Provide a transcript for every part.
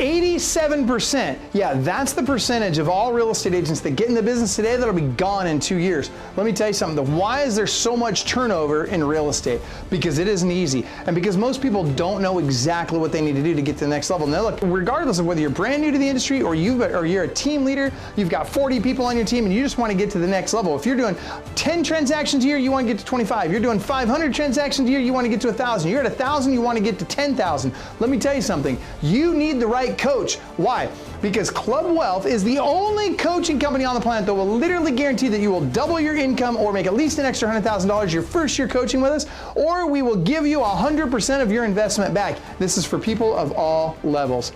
87%. Yeah, that's the percentage of all real estate agents that get in the business today that'll be gone in 2 years. Let me tell you something. Why is there so much turnover in real estate? Because it isn't easy. And because most people don't know exactly what they need to do to get to the next level. Now look, regardless of whether you're brand new to the industry or you're a team leader, you've got 40 people on your team and you just want to get to the next level. If you're doing 10 transactions a year, you want to get to 25. You're doing 500 transactions a year, you want to get to 1,000. You're at 1,000, you want to get to 10,000. Let me tell you something. You need the right coach. Why? Because Club Wealth is the only coaching company on the planet that will literally guarantee that you will double your income or make at least an extra $100,000 your first year coaching with us, or we will give you 100% of your investment back. This is for people of all levels.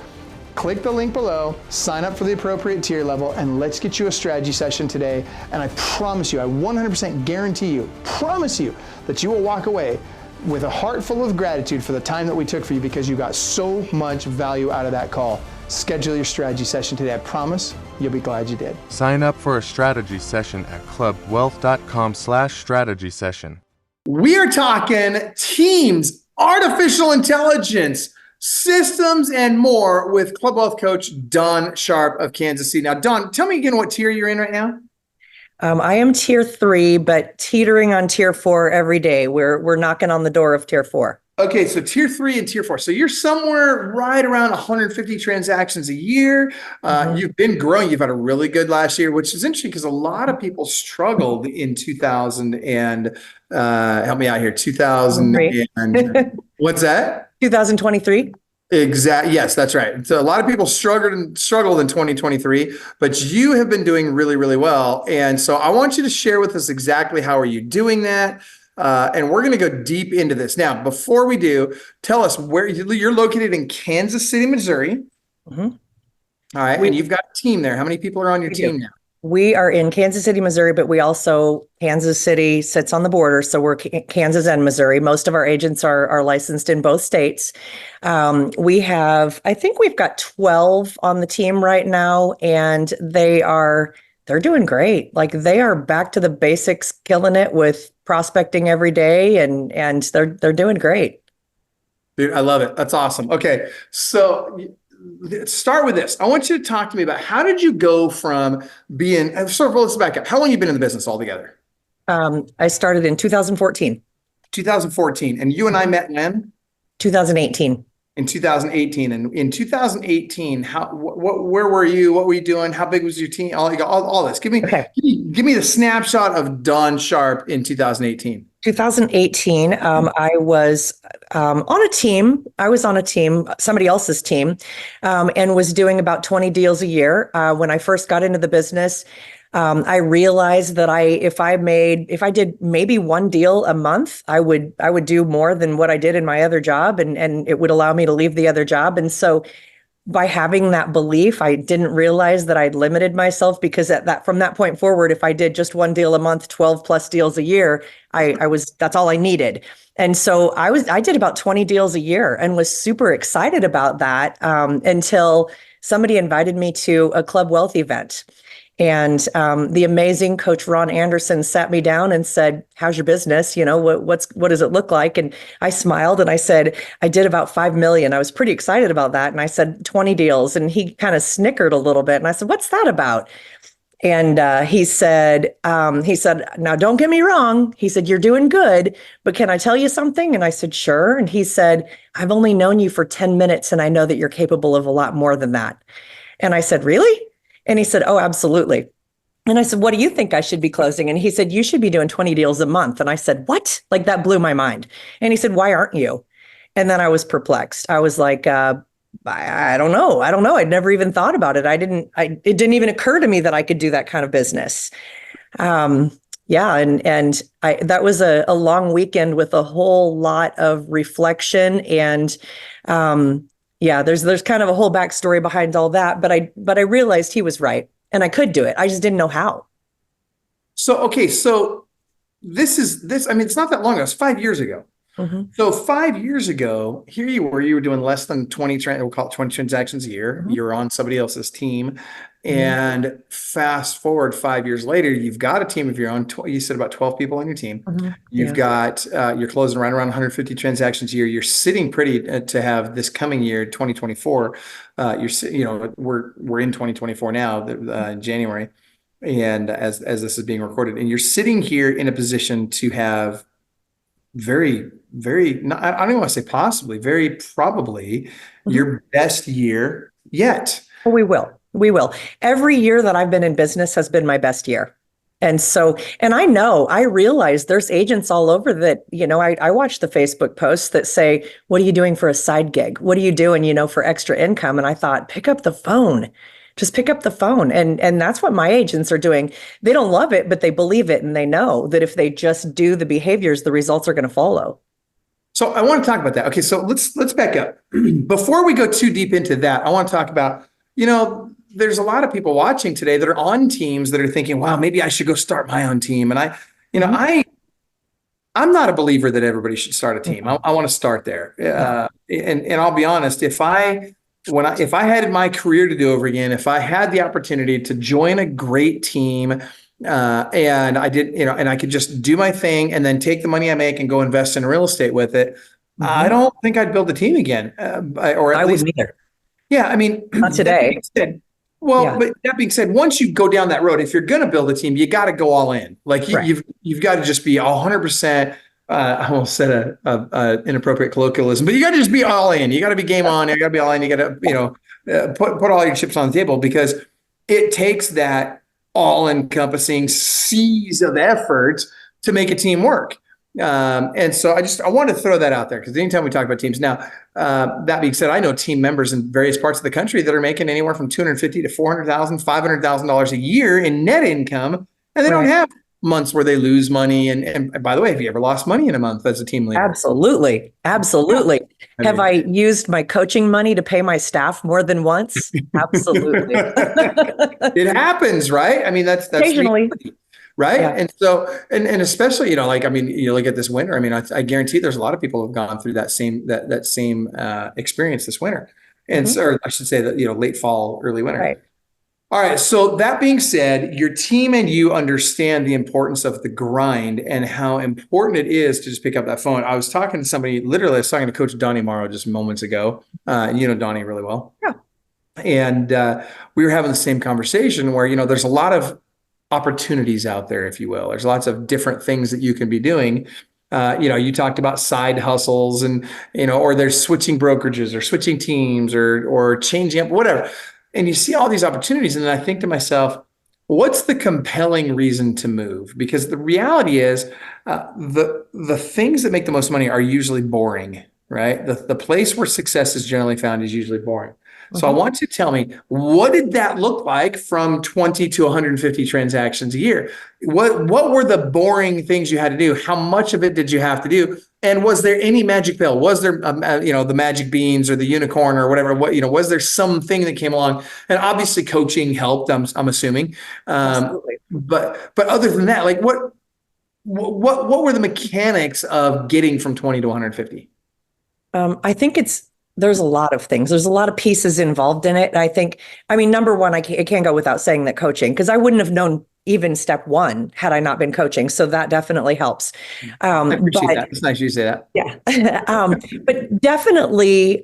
Click the link below, sign up for the appropriate tier level, and let's get you a strategy session today. And I promise you, I 100% guarantee you, promise you, that you will walk away with a heart full of gratitude for the time that we took for you, because you got so much value out of that call. Schedule your strategy session today. I promise you'll be glad you did. Sign up for a strategy session at clubwealth.com/strategy session. We are talking teams, artificial intelligence, systems, and more with Club Wealth coach Dawn Sharp of Kansas City. Now, Dawn, tell me again what tier you're in right now. I am tier 3, but teetering on tier 4 every day. We're knocking on the door of tier 4. Okay, so tier 3 and tier 4. So you're somewhere right around 150 transactions a year. You've been growing. You've had a really good last year, which is interesting because a lot of people struggled in 2000 and help me out here. 2000 and what's that? 2023. Exactly. Yes, that's right. So a lot of people struggled in 2023, but you have been doing really, really well. And so I want you to share with us exactly how are you doing that. And we're going to go deep into this. Now, before we do, tell us where you're located in Kansas City, Missouri. All right. And you've got a team there. How many people are on your team now? We are in Kansas City, Missouri, but Kansas City sits on the border. So we're Kansas and Missouri. Most of our agents are licensed in both states. I think we've got 12 on the team right now, and they're doing great. Like, they are back to the basics, killing it with prospecting every day, and they're doing great. Dude, I love it. That's awesome. Okay. So let's start with this. I want you to talk to me about how did you go from let's back up. How long have you been in the business altogether? I started in 2014. 2014. And you and I met when? 2018. In 2018. And in 2018, where were you? What were you doing? How big was your team? All this. Give me the snapshot of Dawn Sharp in 2018. 2018, I was on a team. I was on a team, somebody else's team, and was doing about 20 deals a year. When I first got into the business, I realized that if I did maybe one deal a month, I would do more than what I did in my other job, and it would allow me to leave the other job. And so by having that belief, I didn't realize that I'd limited myself, because from that point forward, if I did just one deal a month, 12 plus deals a year, that's all I needed. And so I did about 20 deals a year and was super excited about that, until somebody invited me to a Club Wealth event. And the amazing Coach Ron Anderson sat me down and said, "How's your business? What does it look like?" And I smiled and I said, "I did about 5 million. I was pretty excited about that. And I said, 20 deals. And he kind of snickered a little bit. And I said, "What's that about?" And he said, "Now, don't get me wrong." He said, "You're doing good, but can I tell you something?" And I said, "Sure." And he said, "I've only known you for 10 minutes and I know that you're capable of a lot more than that." And I said, "Really?" And he said, "Oh, absolutely." And I said, "What do you think I should be closing?" And he said, "You should be doing 20 deals a month." And I said, "What?" Like, that blew my mind. And he said, "Why aren't you?" And then I was perplexed. I was like, I don't know. I'd never even thought about it. It didn't even occur to me that I could do that kind of business. That was a long weekend with a whole lot of reflection, and there's kind of a whole backstory behind all that, but I realized he was right and I could do it. I just didn't know how. So, okay. So this, I mean, it's not that long ago. It's 5 years ago. Mhm. So 5 years ago, here you were doing less than 20, we'll call it 20 transactions a year. Mhm. You're on somebody else's team. Mhm. And fast forward 5 years later, you've got a team of your own. You said about 12 people on your team. Mhm. You've Yeah. got, you're closing right around 150 transactions a year. You're sitting pretty to have this coming year, 2024. We're in 2024 now, in January. And as this is being recorded, and you're sitting here in a position to have very, very, I don't even want to say possibly, very probably Mhm. your best year yet. We will. We will. Every year that I've been in business has been my best year. And so, and I realize there's agents all over that, I watch the Facebook posts that say, what are you doing for a side gig? What are you doing, for extra income? And I thought, pick up the phone. Just pick up the phone. And that's what my agents are doing. They don't love it, but they believe it. And they know that if they just do the behaviors, the results are going to follow. So I want to talk about that. Okay, so let's back up. Before we go too deep into that, I want to talk about, there's a lot of people watching today that are on teams that are thinking, wow, maybe I should go start my own team. And Mhm. I'm not a believer that everybody should start a team. Mhm. I want to start there. No. And I'll be honest, if I had my career to do over again, if I had the opportunity to join a great team, and I did, and I could just do my thing and then take the money I make and go invest in real estate with it, I Mhm. don't think I'd build a team again, or at I least, wouldn't either. yeah. I mean, Not that being today. said, well, Yeah. but that being said, once you go down that road, if you're going to build a team, you got to go all in. Like Right. you've got to just be 100%. I almost said a inappropriate colloquialism, but you got to just be all in. You got to be game on. You got to be all in. You got to, put all your chips on the table, because it takes that all-encompassing seas of effort to make a team work. And so I wanted to throw that out there, because anytime we talk about teams now, that being said, I know team members in various parts of the country that are making anywhere from 250 to 400,000, $500,000 a year in net income, and they don't Right. have months where they lose money. And by the way, have you ever lost money in a month as a team leader? Absolutely. Absolutely. I Have mean, I used my coaching money to pay my staff more than once? Absolutely. it happens, right? I mean, that's Occasionally. reality, right? Yeah. And so, and especially, I mean, you look at this winter. I mean, I guarantee there's a lot of people who've gone through that same experience this winter, and Mhm. so, or I should say that, late fall, early winter. Right. All right. So that being said, your team and you understand the importance of the grind and how important it is to just pick up that phone. I was talking to somebody, literally, I was talking to Coach Donnie Morrow just moments ago. You know Donnie really well. Yeah. And we were having the same conversation where, there's a lot of opportunities out there, if you will. There's lots of different things that you can be doing. You talked about side hustles, and, or there's switching brokerages or switching teams or changing up, whatever. And you see all these opportunities. And then I think to myself, what's the compelling reason to move? Because the reality is, the things that make the most money are usually boring, right? The place where success is generally found is usually boring. So I Mhm. want you to tell me, what did that look like from 20 to 150 transactions a year? What were the boring things you had to do? How much of it did you have to do? And was there any magic pill? Was there, the magic beans or the unicorn or whatever? Was there something that came along? And obviously, coaching helped. I'm assuming. Absolutely. But other than that, like what were the mechanics of getting from 20 to 150? I think there's a lot of things. There's a lot of pieces involved in it. I mean, number one, it can't go without saying that coaching, because I wouldn't have known even step one had I not been coaching. So that definitely helps. I appreciate But that. It's nice you say that. yeah, but definitely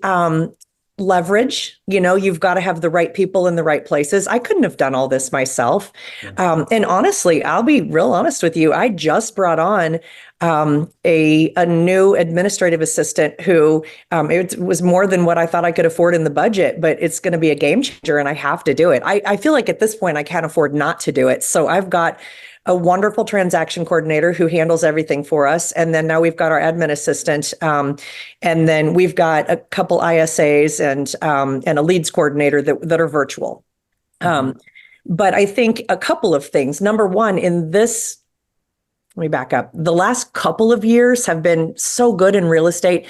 leverage. You've got to have the right people in the right places. I couldn't have done all this myself. And honestly, I'll be real honest with you. I just brought on a new administrative assistant who it was more than what I thought I could afford in the budget, but it's going to be a game changer, and I have to do it. I feel like at this point I can't afford not to do it. So I've got a wonderful transaction coordinator who handles everything for us. And then now we've got our admin assistant. And then we've got a couple ISAs and a leads coordinator that are virtual. But I think a couple of things. Number one, let me back up. The last couple of years have been so good in real estate.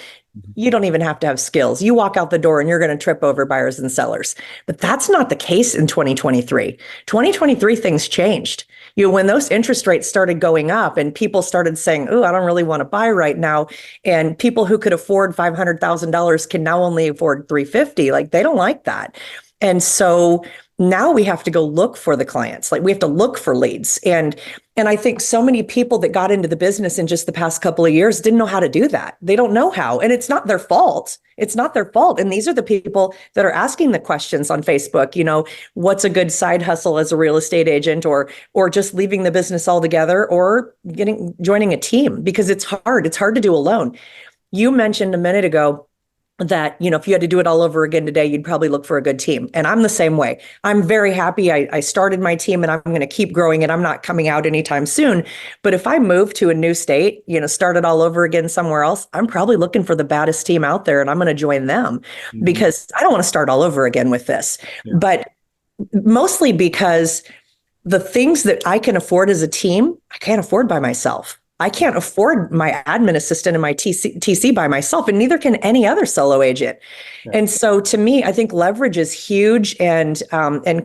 You don't even have to have skills. You walk out the door and you're going to trip over buyers and sellers. But that's not the case in 2023. 2023, things changed. When those interest rates started going up and people started saying, oh, I don't really want to buy right now. And people who could afford $500,000 can now only afford 350. Like, they don't like that. And so now we have to go look for the clients. Like, we have to look for leads. And I think so many people that got into the business in just the past couple of years didn't know how to do that. They don't know how, and it's not their fault. It's not their fault. And these are the people that are asking the questions on Facebook, what's a good side hustle as a real estate agent, or just leaving the business altogether, or joining a team, because it's hard. It's hard to do alone. You mentioned a minute ago that, if you had to do it all over again today, you'd probably look for a good team. And I'm the same way. I'm very happy. I started my team, and I'm going to keep growing, and I'm not coming out anytime soon. But if I move to a new state, start it all over again somewhere else, I'm probably looking for the baddest team out there, and I'm going to join them, because I don't want to start all over again with this. Yeah. But mostly because the things that I can afford as a team, I can't afford by myself. I can't afford my admin assistant and my TC by myself, and neither can any other solo agent. Yeah. And so, to me, I think leverage is huge, and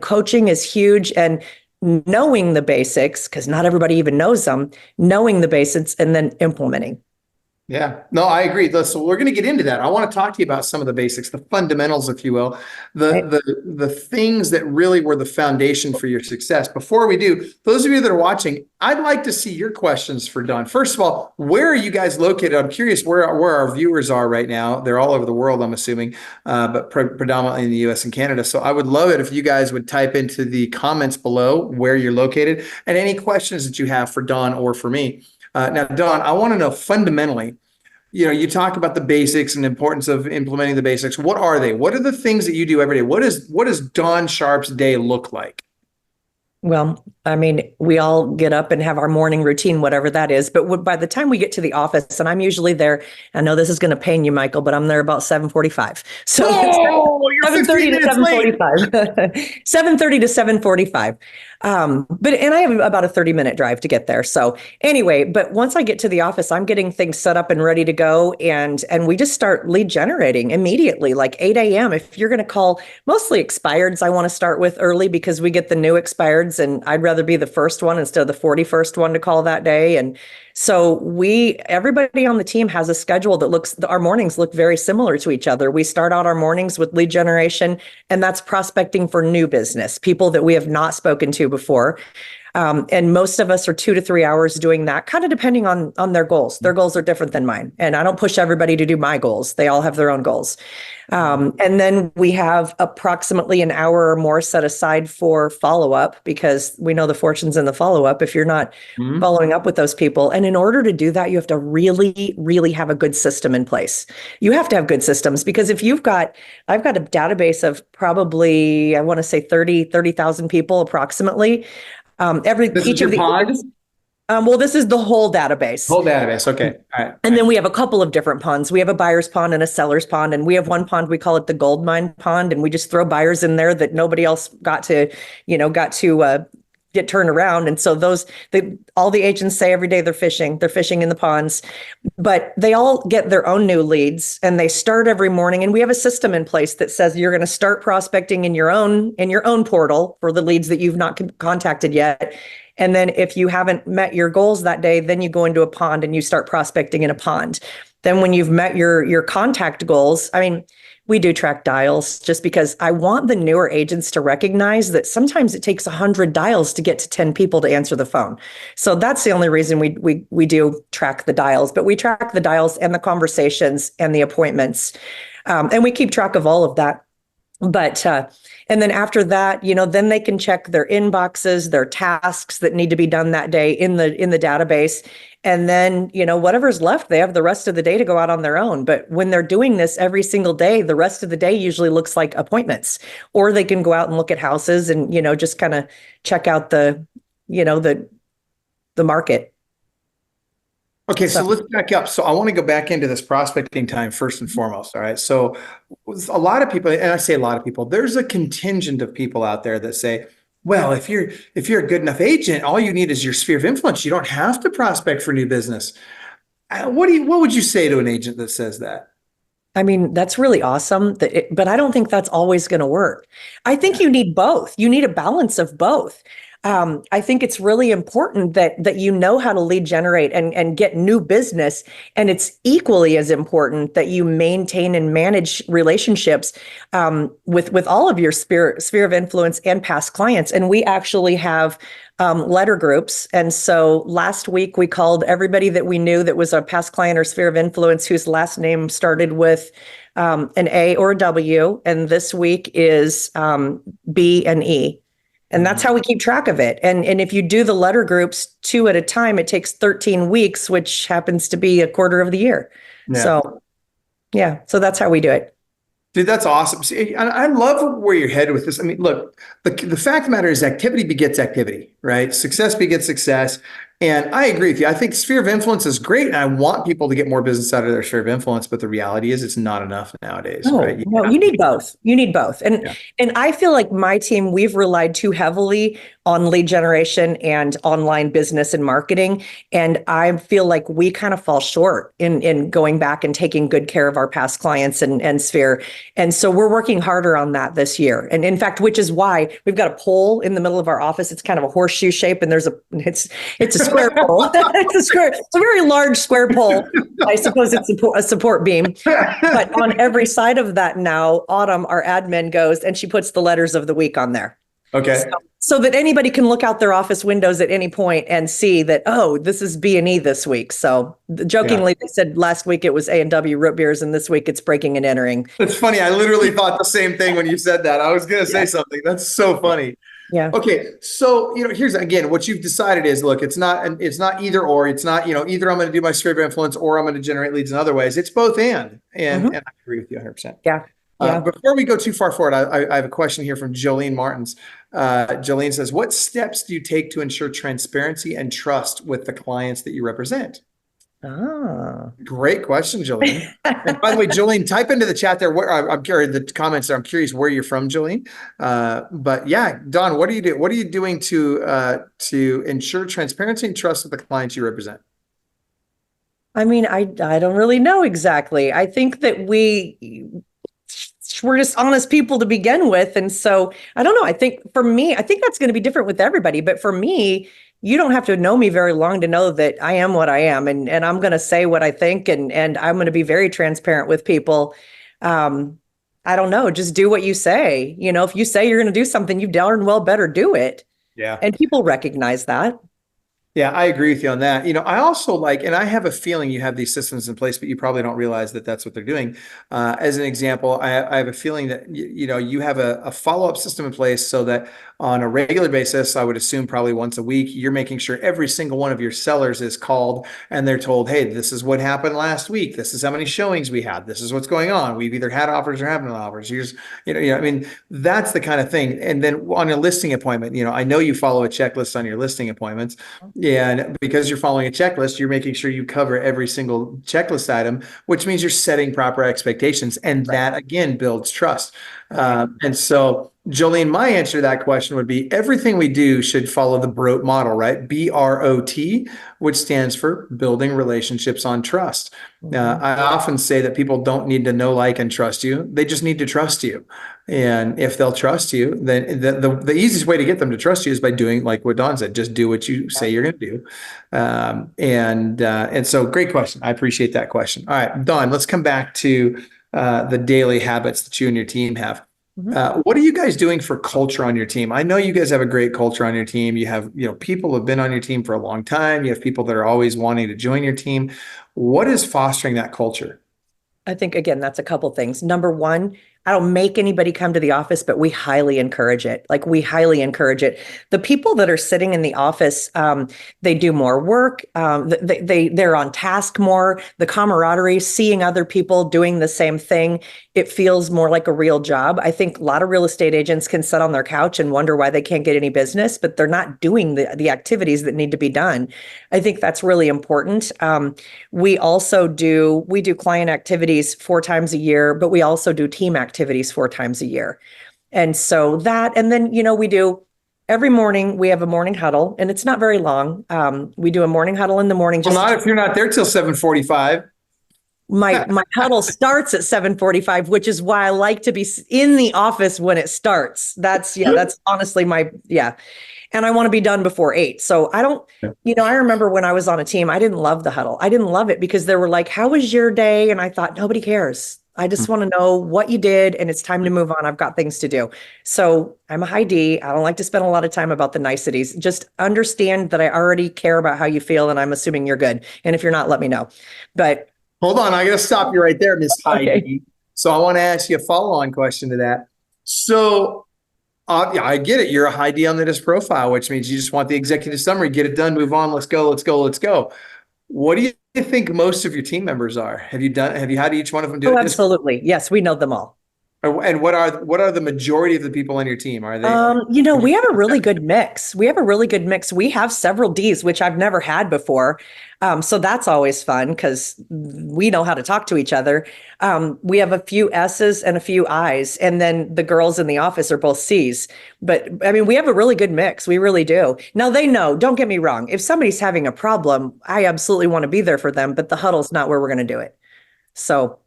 coaching is huge, and knowing the basics, because not everybody even knows them, knowing the basics and then implementing. Yeah, no, I agree. So we're going to get into that. I want to talk to you about some of the basics, the fundamentals, if you will, the things that really were the foundation for your success. Before we do, those of you that are watching, I'd like to see your questions for Dawn. First of all, where are you guys located? I'm curious where our viewers are right now. They're all over the world, I'm assuming, but predominantly in the US and Canada. So I would love it if you guys would type into the comments below where you're located and any questions that you have for Dawn or for me. Now, Dawn, I want to know fundamentally, you talk about the basics and the importance of implementing the basics. What are they? What are the things that you do every day? What does Dawn Sharp's day look like? Well, I mean, we all get up and have our morning routine, whatever that is. But by the time we get to the office, and I'm usually there, I know this is going to pain you, Michael, but I'm there about 7:45. So you're 7:30 to 7:45. 7:30 to 7:45. And I have about a 30-minute drive to get there. So anyway, but once I get to the office, I'm getting things set up and ready to go. And we just start lead generating immediately, like 8 a.m. If you're going to call, mostly expireds, I want to start with early, because we get the new expireds, and I'd rather be the first one instead of the 41st one to call that day. And so everybody on the team has a schedule that our mornings look very similar to each other. We start out our mornings with lead generation, and that's prospecting for new business, people that we have not spoken to before. And most of us are 2 to 3 hours doing that, kind of depending on their goals. Their goals are different than mine. And I don't push everybody to do my goals. They all have their own goals. And then we have approximately an hour or more set aside for follow-up, because we know the fortune's in the follow-up if you're not following up with those people. And in order to do that, you have to really, really have a good system in place. You have to have good systems, because if I've got a database of probably, I want to say 30,000 people approximately. Each of the ponds? Well, this is the whole database. Whole database. Okay. All right. And then we have a couple of different ponds. We have a buyer's pond and a seller's pond. And we have one pond, we call it the gold mine pond. And we just throw buyers in there that nobody else got to get turned around. And so all the agents say every day they're fishing in the ponds, but they all get their own new leads, and they start every morning. And we have a system in place that says you're going to start prospecting in your own portal for the leads that you've not contacted yet. And then if you haven't met your goals that day, then you go into a pond and you start prospecting in a pond. Then when you've met your contact goals, I mean, we do track dials, just because I want the newer agents to recognize that sometimes it takes 100 dials to get to 10 people to answer the phone. So that's the only reason we do track the dials. But we track the dials and the conversations and the appointments. And we keep track of all of that. But and then after that, then they can check their inboxes, their tasks that need to be done that day in the database. And then, whatever's left, they have the rest of the day to go out on their own. But when they're doing this every single day, the rest of the day usually looks like appointments, or they can go out and look at houses and, just kind of check out the market. Okay, so let's back up. So I want to go back into this prospecting time first and foremost. All right. So a lot of people, and I say a lot of people, there's a contingent of people out there that say, well, if you're a good enough agent, all you need is your sphere of influence. You don't have to prospect for new business. What would you say to an agent that says that? I mean, that's really awesome. But I don't think that's always going to work. I think you need both. You need a balance of both. I think it's really important that you know how to lead generate and get new business. And it's equally as important that you maintain and manage relationships with all of your sphere of influence and past clients. And we actually have letter groups. And so last week we called everybody that we knew that was a past client or sphere of influence whose last name started with an A or a W. And this week is B and E. And that's how we keep track of it. And if you do the letter groups 2 at a time, it takes 13 weeks, which happens to be a quarter of the year. Yeah. So, yeah, so that's how we do it. Dude, that's awesome. See, I love where you're headed with this. I mean, look, the fact of the matter is activity begets activity, right? Success begets success. And I agree with you. I think sphere of influence is great. And I want people to get more business out of their sphere of influence. But the reality is it's not enough nowadays, right? No, you need both. You need both. And Yeah. and I feel like my team, we've relied too heavily on lead generation and online business and marketing. And I feel like we kind of fall short in going back and taking good care of our past clients and sphere. And so we're working harder on that this year. And in fact, which is why we've got a pole in the middle of our office. It's kind of a horseshoe shape, and it's a square pole. It's a very large square pole. I suppose it's a support beam. But on every side of that now, Autumn, our admin, goes and she puts the letters of the week on there. Okay. So that anybody can look out their office windows at any point and see that, oh, this is B and E this week. So jokingly, they said last week it was A and W root beers, and this week it's breaking and entering. It's funny. I literally thought the same thing when you said that. I was going to say something. That's so funny. Yeah. Okay. So, here's again, what you've decided is, look, it's not either or. It's not, either I'm going to do my sphere of influence or I'm going to generate leads in other ways. It's both and I agree with you 100%. Yeah. Yeah. Before we go too far forward, I have a question here from Jolene Martins. Jolene says, what steps do you take to ensure transparency and trust with the clients that you represent? Ah. Great question, Jolene. And by the way, Jolene, type into the chat there where I'm curious, the comments there. I'm curious where you're from, Jolene. But yeah, Don, what do you do? What are you doing to ensure transparency and trust with the clients you represent? I mean, I don't really know exactly. I think that we're just honest people to begin with. And so I don't know. I think for me, I think that's going to be different with everybody. But for me, you don't have to know me very long to know that I am what I am. And I'm going to say what I think. And I'm going to be very transparent with people. I don't know. Just do what you say. If you say you're going to do something, you darn well better do it. Yeah. And people recognize that. Yeah, I agree with you on that. I also and I have a feeling you have these systems in place, but you probably don't realize that that's what they're doing. As an example, I have a feeling that, you have a follow-up system in place so that on a regular basis, I would assume probably once a week, you're making sure every single one of your sellers is called and they're told, hey, this is what happened last week. This is how many showings we had. This is what's going on. We've either had offers or haven't had offers. Here's, I mean, that's the kind of thing. And then on a listing appointment, I know you follow a checklist on your listing appointments. And because you're following a checklist, you're making sure you cover every single checklist item, which means you're setting proper expectations. And that, again, builds trust. And so, Jolene, my answer to that question would be everything we do should follow the BROT model, right? BROT, which stands for building relationships on trust. I often say that people don't need to know, like, and trust you. They just need to trust you. And if they'll trust you, then the easiest way to get them to trust you is by doing like what Don said, just do what you say you're going to do. And so great question. I appreciate that question. All right, Don, let's come back to the daily habits that you and your team have. What are you guys doing for culture on your team? I know you guys have a great culture on your team. You have, people who have been on your team for a long time. You have people that are always wanting to join your team. What is fostering that culture? I think, again, that's a couple things. Number one, I don't make anybody come to the office, but we highly encourage it. We highly encourage it. The people that are sitting in the office, they do more work. They're on task more. The camaraderie, seeing other people doing the same thing, it feels more like a real job. I think a lot of real estate agents can sit on their couch and wonder why they can't get any business, but they're not doing the activities that need to be done. I think that's really important. We do client activities 4 times a year, but we also do team activities 4 times a year. And so that, and then, we do every morning, we have a morning huddle, and it's not very long. We do a morning huddle in the morning. Well, not if you're not there till 7:45. my huddle starts at 7:45, which is why I like to be in the office when it starts. That's honestly and I want to be done before 8. So I don't, I remember when I was on a team, I didn't love the huddle. I didn't love it because they were like, how was your day? And I thought, nobody cares. I just want to know what you did and it's time to move on. I've got things to do. So I'm a high D. I don't like to spend a lot of time about the niceties. Just understand that I already care about how you feel and I'm assuming you're good. And if you're not, let me know. But hold on, I got to stop you right there, Miss Heidi. Okay. So I want to ask you a follow-on question to that. So yeah, I get it. You're a high D on the disc profile, which means you just want the executive summary, get it done, move on, let's go, let's go, let's go. What do you think most of your team members are? Have you had each one of them do it? Absolutely. Yes, we know them all. And what are the majority of the people on your team? Are they? We have a really good mix. We have several Ds, which I've never had before. So that's always fun because we know how to talk to each other. We have a few S's and a few I's, and then the girls in the office are both C's. But I mean, we have a really good mix. We really do. Now they know, don't get me wrong. If somebody's having a problem, I absolutely want to be there for them, but the huddle's not where we're going to do it. So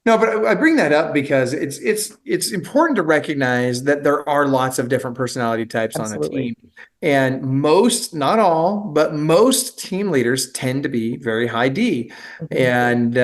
No, but I bring that up because it's important to recognize that there are lots of different personality types on a team. And most, not all, but most team leaders tend to be very high D. And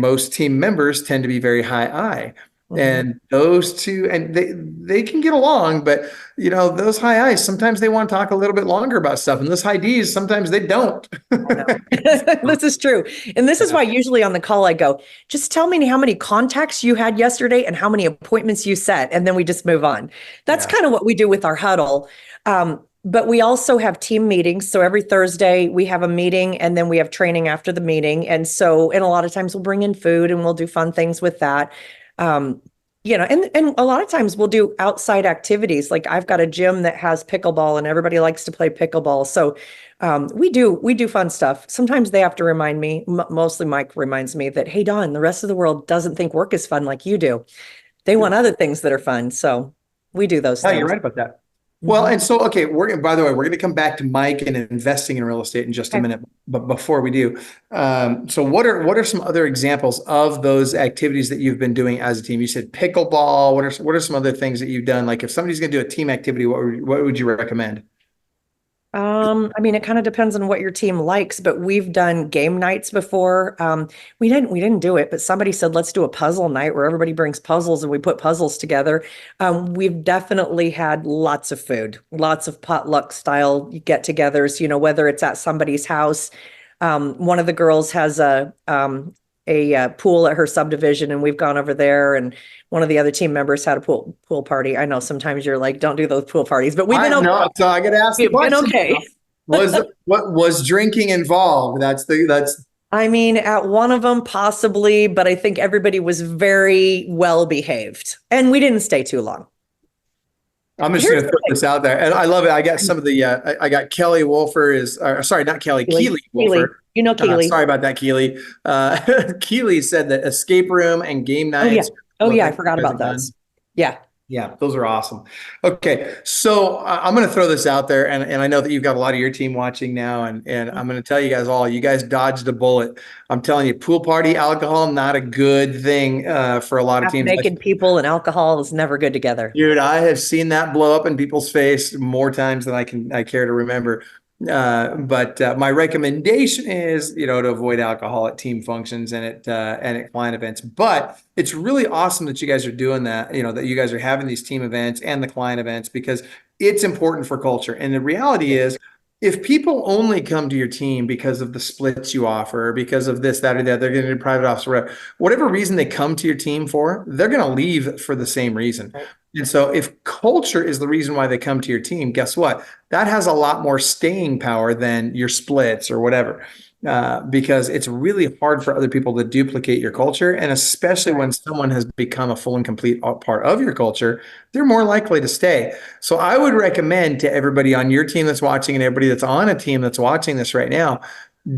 most team members tend to be very high I. And those two, and they can get along, but those high I's, sometimes they want to talk a little bit longer about stuff. And those high D's, sometimes they don't. This is true. And this is why usually on the call I go, just tell me how many contacts you had yesterday and how many appointments you set. And then we just move on. That's kind of what we do with our huddle. But we also have team meetings. So every Thursday we have a meeting and then we have training after the meeting. And a lot of times we'll bring in food and we'll do fun things with that. And a lot of times we'll do outside activities. Like I've got a gym that has pickleball and everybody likes to play pickleball. So we do fun stuff. Sometimes they have to remind me, mostly Mike reminds me that, hey, Dawn, the rest of the world doesn't think work is fun like you do. They want other things that are fun. So we do those things. You're right about that. Well, and so, okay, by the way, we're going to come back to Mike and investing in real estate in just a minute. But before we do, so what are some other examples of those activities that you've been doing as a team? You said pickleball. What are some other things that you've done? Like if somebody's going to do a team activity, what would you recommend? I mean, it kind of depends on what your team likes, but we've done game nights before. We didn't do it, but somebody said, let's do a puzzle night where everybody brings puzzles and we put puzzles together. We've definitely had lots of food, lots of potluck style get-togethers, whether it's at somebody's house. One of the girls has a pool at her subdivision and we've gone over there, and one of the other team members had a pool party. I know sometimes you're like, don't do those pool parties, but we've been okay. No, so I got to ask the question. Okay. What was drinking involved? I mean, at one of them possibly, but I think everybody was very well behaved and we didn't stay too long. I'm just going to throw this out there, and I love it. I got some of the. I got Kelly Wolfer sorry, not Kelly. Keely Wolfer. Keely. Sorry about that, Keely. Keely said that escape room and game nights. Oh yeah, I forgot about those. Yeah. Yeah, those are awesome. Okay, so I'm going to throw this out there, and I know that you've got a lot of your team watching now, and I'm going to tell you guys all, you guys dodged a bullet. I'm telling you, pool party alcohol, not a good thing for a lot of teams. Naked people and alcohol is never good together. Dude, I have seen that blow up in people's face more times than I care to remember. But my recommendation is, to avoid alcohol at team functions and at client events. But it's really awesome that you guys are doing that, that you guys are having these team events and the client events, because it's important for culture. And the reality is, if people only come to your team because of the splits you offer, because of this, that, or that, they're going to do private office, whatever reason they come to your team for, they're going to leave for the same reason. Right. And so if culture is the reason why they come to your team, guess what? That has a lot more staying power than your splits or whatever, because it's really hard for other people to duplicate your culture. And especially when someone has become a full and complete part of your culture, they're more likely to stay. So I would recommend to everybody on your team that's watching and everybody that's on a team that's watching this right now,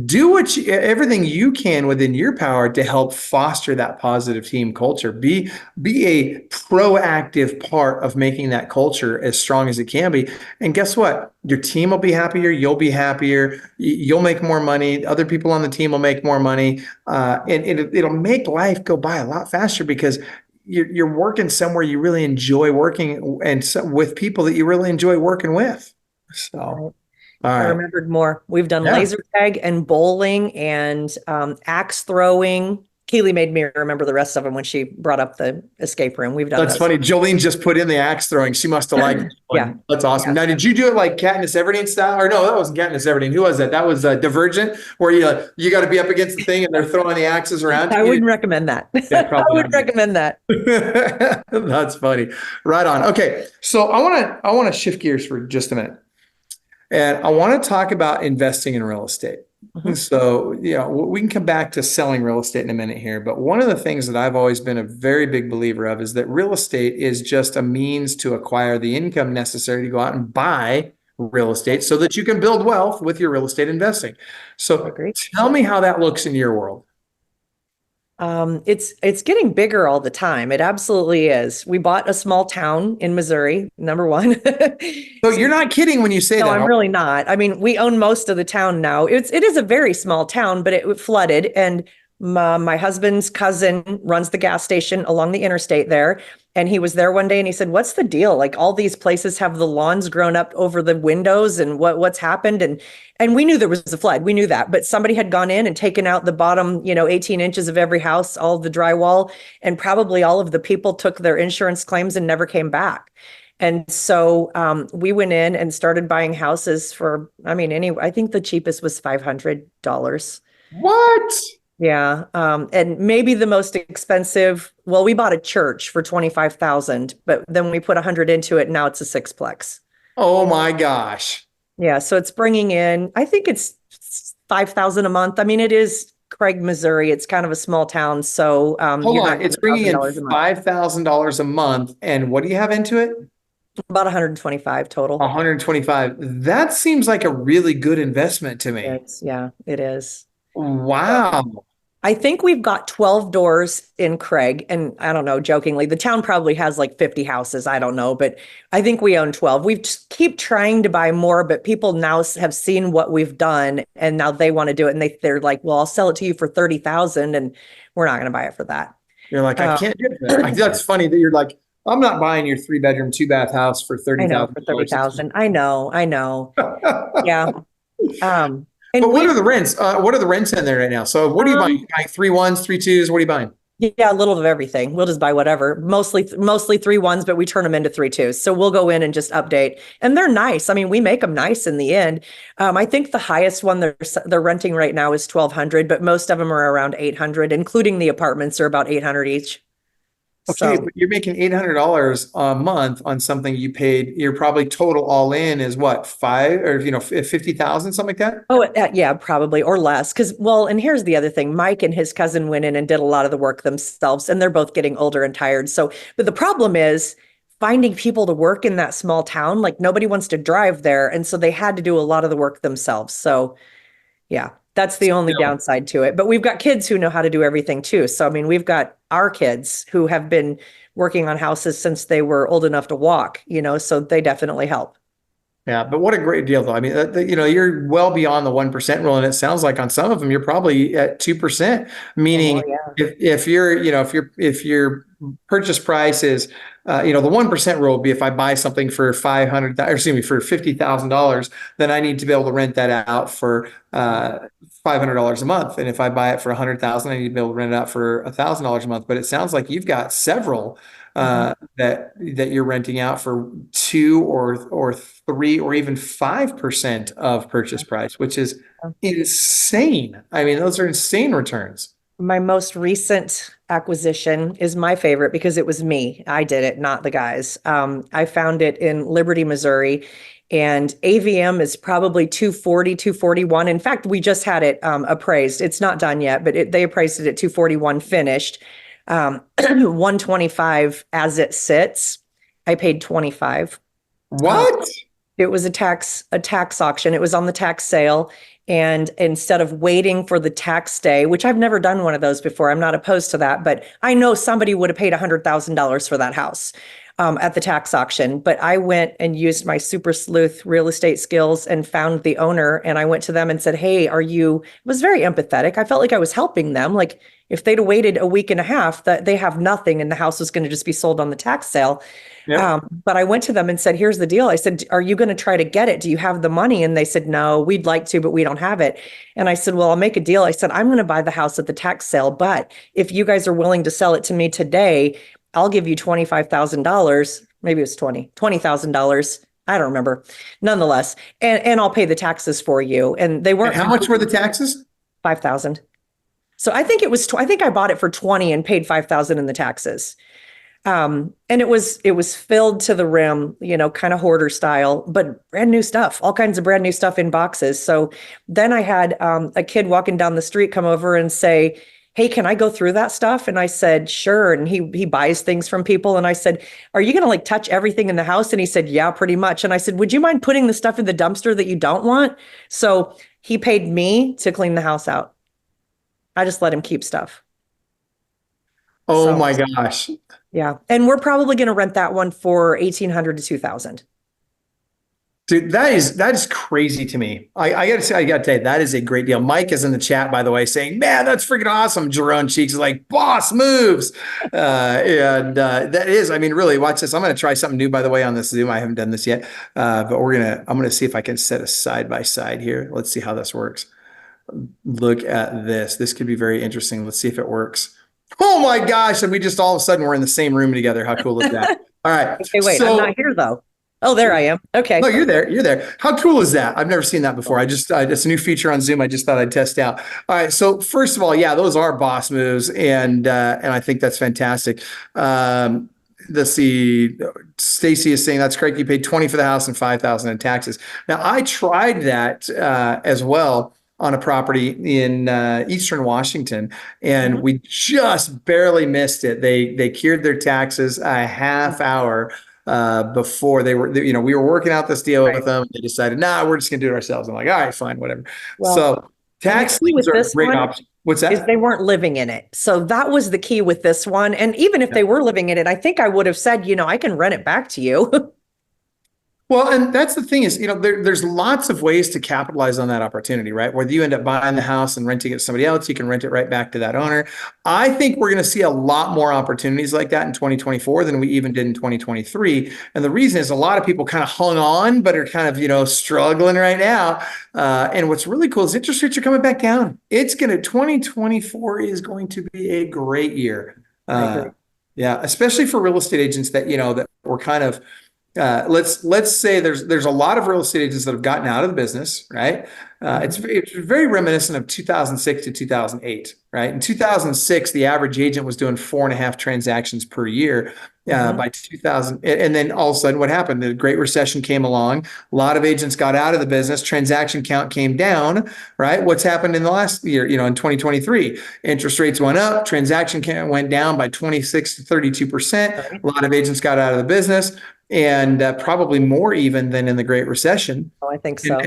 do everything you can within your power to help foster that positive team culture. Be a proactive part of making that culture as strong as it can be. And guess what? Your team will be happier. You'll be happier. You'll make more money. Other people on the team will make more money. And it'll make life go by a lot faster because you're working somewhere you really enjoy working and with people that you really enjoy working with. So. Right. All I right. remembered more. We've done Yeah. laser tag and bowling and axe throwing. Keely made me remember the rest of them when she brought up the escape room. We've done That's those. funny. Jolene just put in the axe throwing. She must have liked it. Yeah. That's awesome. Yeah. Now, did you do it like Katniss Everdeen style? Or no, that wasn't Katniss Everdeen. Who was that? That was Divergent, where you got to be up against the thing and they're throwing the axes around. I wouldn't recommend that. Yeah, I probably wouldn't not. recommend that. That's funny. Right on. Okay, so I want to shift gears for just a minute, and I want to talk about investing in real estate. Mhm. So, we can come back to selling real estate in a minute here, but one of the things that I've always been a very big believer of is that real estate is just a means to acquire the income necessary to go out and buy real estate so that you can build wealth with your real estate investing. So Agreed. tell me how that looks in your world. It's getting bigger all the time. It absolutely is. We bought a small town in Missouri, number one. So you're not kidding when you say No, that. I'm really not. I mean, we own most of the town now. It is a very small town, but it flooded, and my husband's cousin runs the gas station along the interstate there, and he was there one day and he said, "What's the deal? Like all these places have the lawns grown up over the windows, and what's happened?" And we knew there was a flood. We knew that, but somebody had gone in and taken out the bottom, 18 inches of every house, all of the drywall, and probably all of the people took their insurance claims and never came back. And so we went in and started buying houses for, I think the cheapest was $500. What? Yeah. And maybe the most expensive, well, we bought a church for 25,000, but then we put 100 into it. And now it's a sixplex. Oh my gosh. Yeah. So it's bringing in, I think it's 5,000 a month. I mean, it is Craig, Missouri. It's kind of a small town. So Hold on. It's bringing in $1,000 a month. $5,000 a month. And what do you have into it? About 125 total. 125. That seems like a really good investment to me. Yeah, it is. Wow. I think we've got 12 doors in Craig, and I don't know, jokingly, the town probably has like 50 houses. I don't know, but I think we own 12. We just keep trying to buy more, but people now have seen what we've done, and now they want to do it, and they're like, "Well, I'll sell it to you for 30,000," and we're not going to buy it for that. You're like, I can't do that. That's funny that you're like, I'm not buying your 3-bedroom, 2-bath house for I know, $30,000. for 30,000. I know. Yeah. But what are the rents? What are the rents in there right now? So what are you buying? Buying 3-1s, 3-2s? What are you buying? Yeah, a little of everything. We'll just buy whatever. Mostly 3-1s, but we turn them into 3-2s. So we'll go in and just update, and they're nice. I mean, we make them nice in the end. I think the highest one they're renting right now is 1,200, but most of them are around 800, including the apartments are about 800 each. Okay, So, but you're making $800 a month on something you paid. You're probably total all in is what, 50,000, something like that? yeah, probably, or less. And here's the other thing. Mike and his cousin went in and did a lot of the work themselves, and they're both getting older and tired. So, but the problem is finding people to work in that small town. Like nobody wants to drive there. And so they had to do a lot of the work themselves. So yeah, that's the only downside to it. But we've got kids who know how to do everything too. So, I mean, we've got our kids who have been working on houses since they were old enough to walk, so they definitely help. Yeah, but what a great deal, though. I mean, you're well beyond the 1% rule, and it sounds like on some of them you're probably at 2%. Meaning, if your purchase price is, the 1% rule would be if I buy something for for $50,000, then I need to be able to rent that out for $500 a month, and if I buy it for $100,000, I need to be able to rent it out for $1,000 a month. But it sounds like you've got several that you're renting out for 2 or 3 or even 5% of purchase price, which is insane. I mean, those are insane returns. My most recent acquisition is my favorite because it was me. I did it, not the guys. I found it in Liberty, Missouri, and AVM is probably 240, 241. In fact, we just had it appraised. It's not done yet, but they appraised it at 241 finished. 125 as it sits. I paid 25. What? It was a tax auction. It was on the tax sale. And instead of waiting for the tax day, which I've never done one of those before, I'm not opposed to that, but I know somebody would have paid $100,000 for that house at the tax auction. But I went and used my super sleuth real estate skills and found the owner. And I went to them and said, hey, was very empathetic. I felt like I was helping them. Like if they'd have waited a week and a half, that they have nothing and the house was going to just be sold on the tax sale. Yep. But I went to them and said, here's the deal. I said, are you going to try to get it? Do you have the money? And they said, no, we'd like to, but we don't have it. And I said, well, I'll make a deal. I said, I'm going to buy the house at the tax sale, but if you guys are willing to sell it to me today, I'll give you $25,000. Maybe it was $20,000. I don't remember. Nonetheless, and I'll pay the taxes for you. And they weren't. And how much were the taxes? 5,000. So I think I think I bought it for 20 and paid 5,000 in the taxes. And it was filled to the rim, kind of hoarder style, but brand new stuff, all kinds of brand new stuff in boxes. So then I had a kid walking down the street come over and say, hey, can I go through that stuff? And I said, sure. And he buys things from people. And I said, are you going to touch everything in the house? And he said, yeah, pretty much. And I said, would you mind putting the stuff in the dumpster that you don't want? So he paid me to clean the house out. I just let him keep stuff. Oh my gosh. Yeah. And we're probably going to rent that one for $1,800 to $2,000. Dude, that is crazy to me. I gotta tell you, that is a great deal. Mike is in the chat, by the way, saying, man, that's freaking awesome. Jerome Cheeks is like, boss moves. That is, really, watch this. I'm going to try something new, by the way, on this Zoom. I haven't done this yet, but I'm going to see if I can set a side by side here. Let's see how this works. Look at this. This could be very interesting. Let's see if it works. Oh my gosh. And we just all of a sudden we're in the same room together. How cool is that? All right. Okay, wait, I'm not here though. Oh, there I am. Okay. No, you're there. You're there. How cool is that? I've never seen that before. It's a new feature on Zoom. I just thought I'd test out. All right. So first of all, yeah, those are boss moves. And I think that's fantastic. Let's see. Stacy is saying that's correct. You paid 20 for the house and 5,000 in taxes. Now I tried that as well on a property in Eastern Washington, and we just barely missed it. They cured their taxes a half hour before we were working out this deal with them. They decided, nah, we're just gonna do it ourselves. I'm like, all right, fine, whatever. Well, so tax liens are a great option. What's that? Is they weren't living in it. So that was the key with this one. And even if they were living in it, I think I would have said, I can rent it back to you. Well, and that's the thing is, there's lots of ways to capitalize on that opportunity, right? Whether you end up buying the house and renting it to somebody else, you can rent it right back to that owner. I think we're going to see a lot more opportunities like that in 2024 than we even did in 2023. And the reason is a lot of people kind of hung on, but are kind of, struggling right now. And what's really cool is interest rates are coming back down. 2024 is going to be a great year. Yeah, especially for real estate agents that, that were kind of, let's say there's a lot of real estate agents that have gotten out of the business, right? It's very reminiscent of 2006 to 2008, right? In 2006, the average agent was doing 4.5 transactions per year. By 2000, and then all of a sudden, what happened? The Great Recession came along. A lot of agents got out of the business. Transaction count came down, right? What's happened in the last year? In 2023, interest rates went up. Transaction count went down by 26 to 32%. A lot of agents got out of the business, and probably more even than in the Great Recession. Oh, I think so.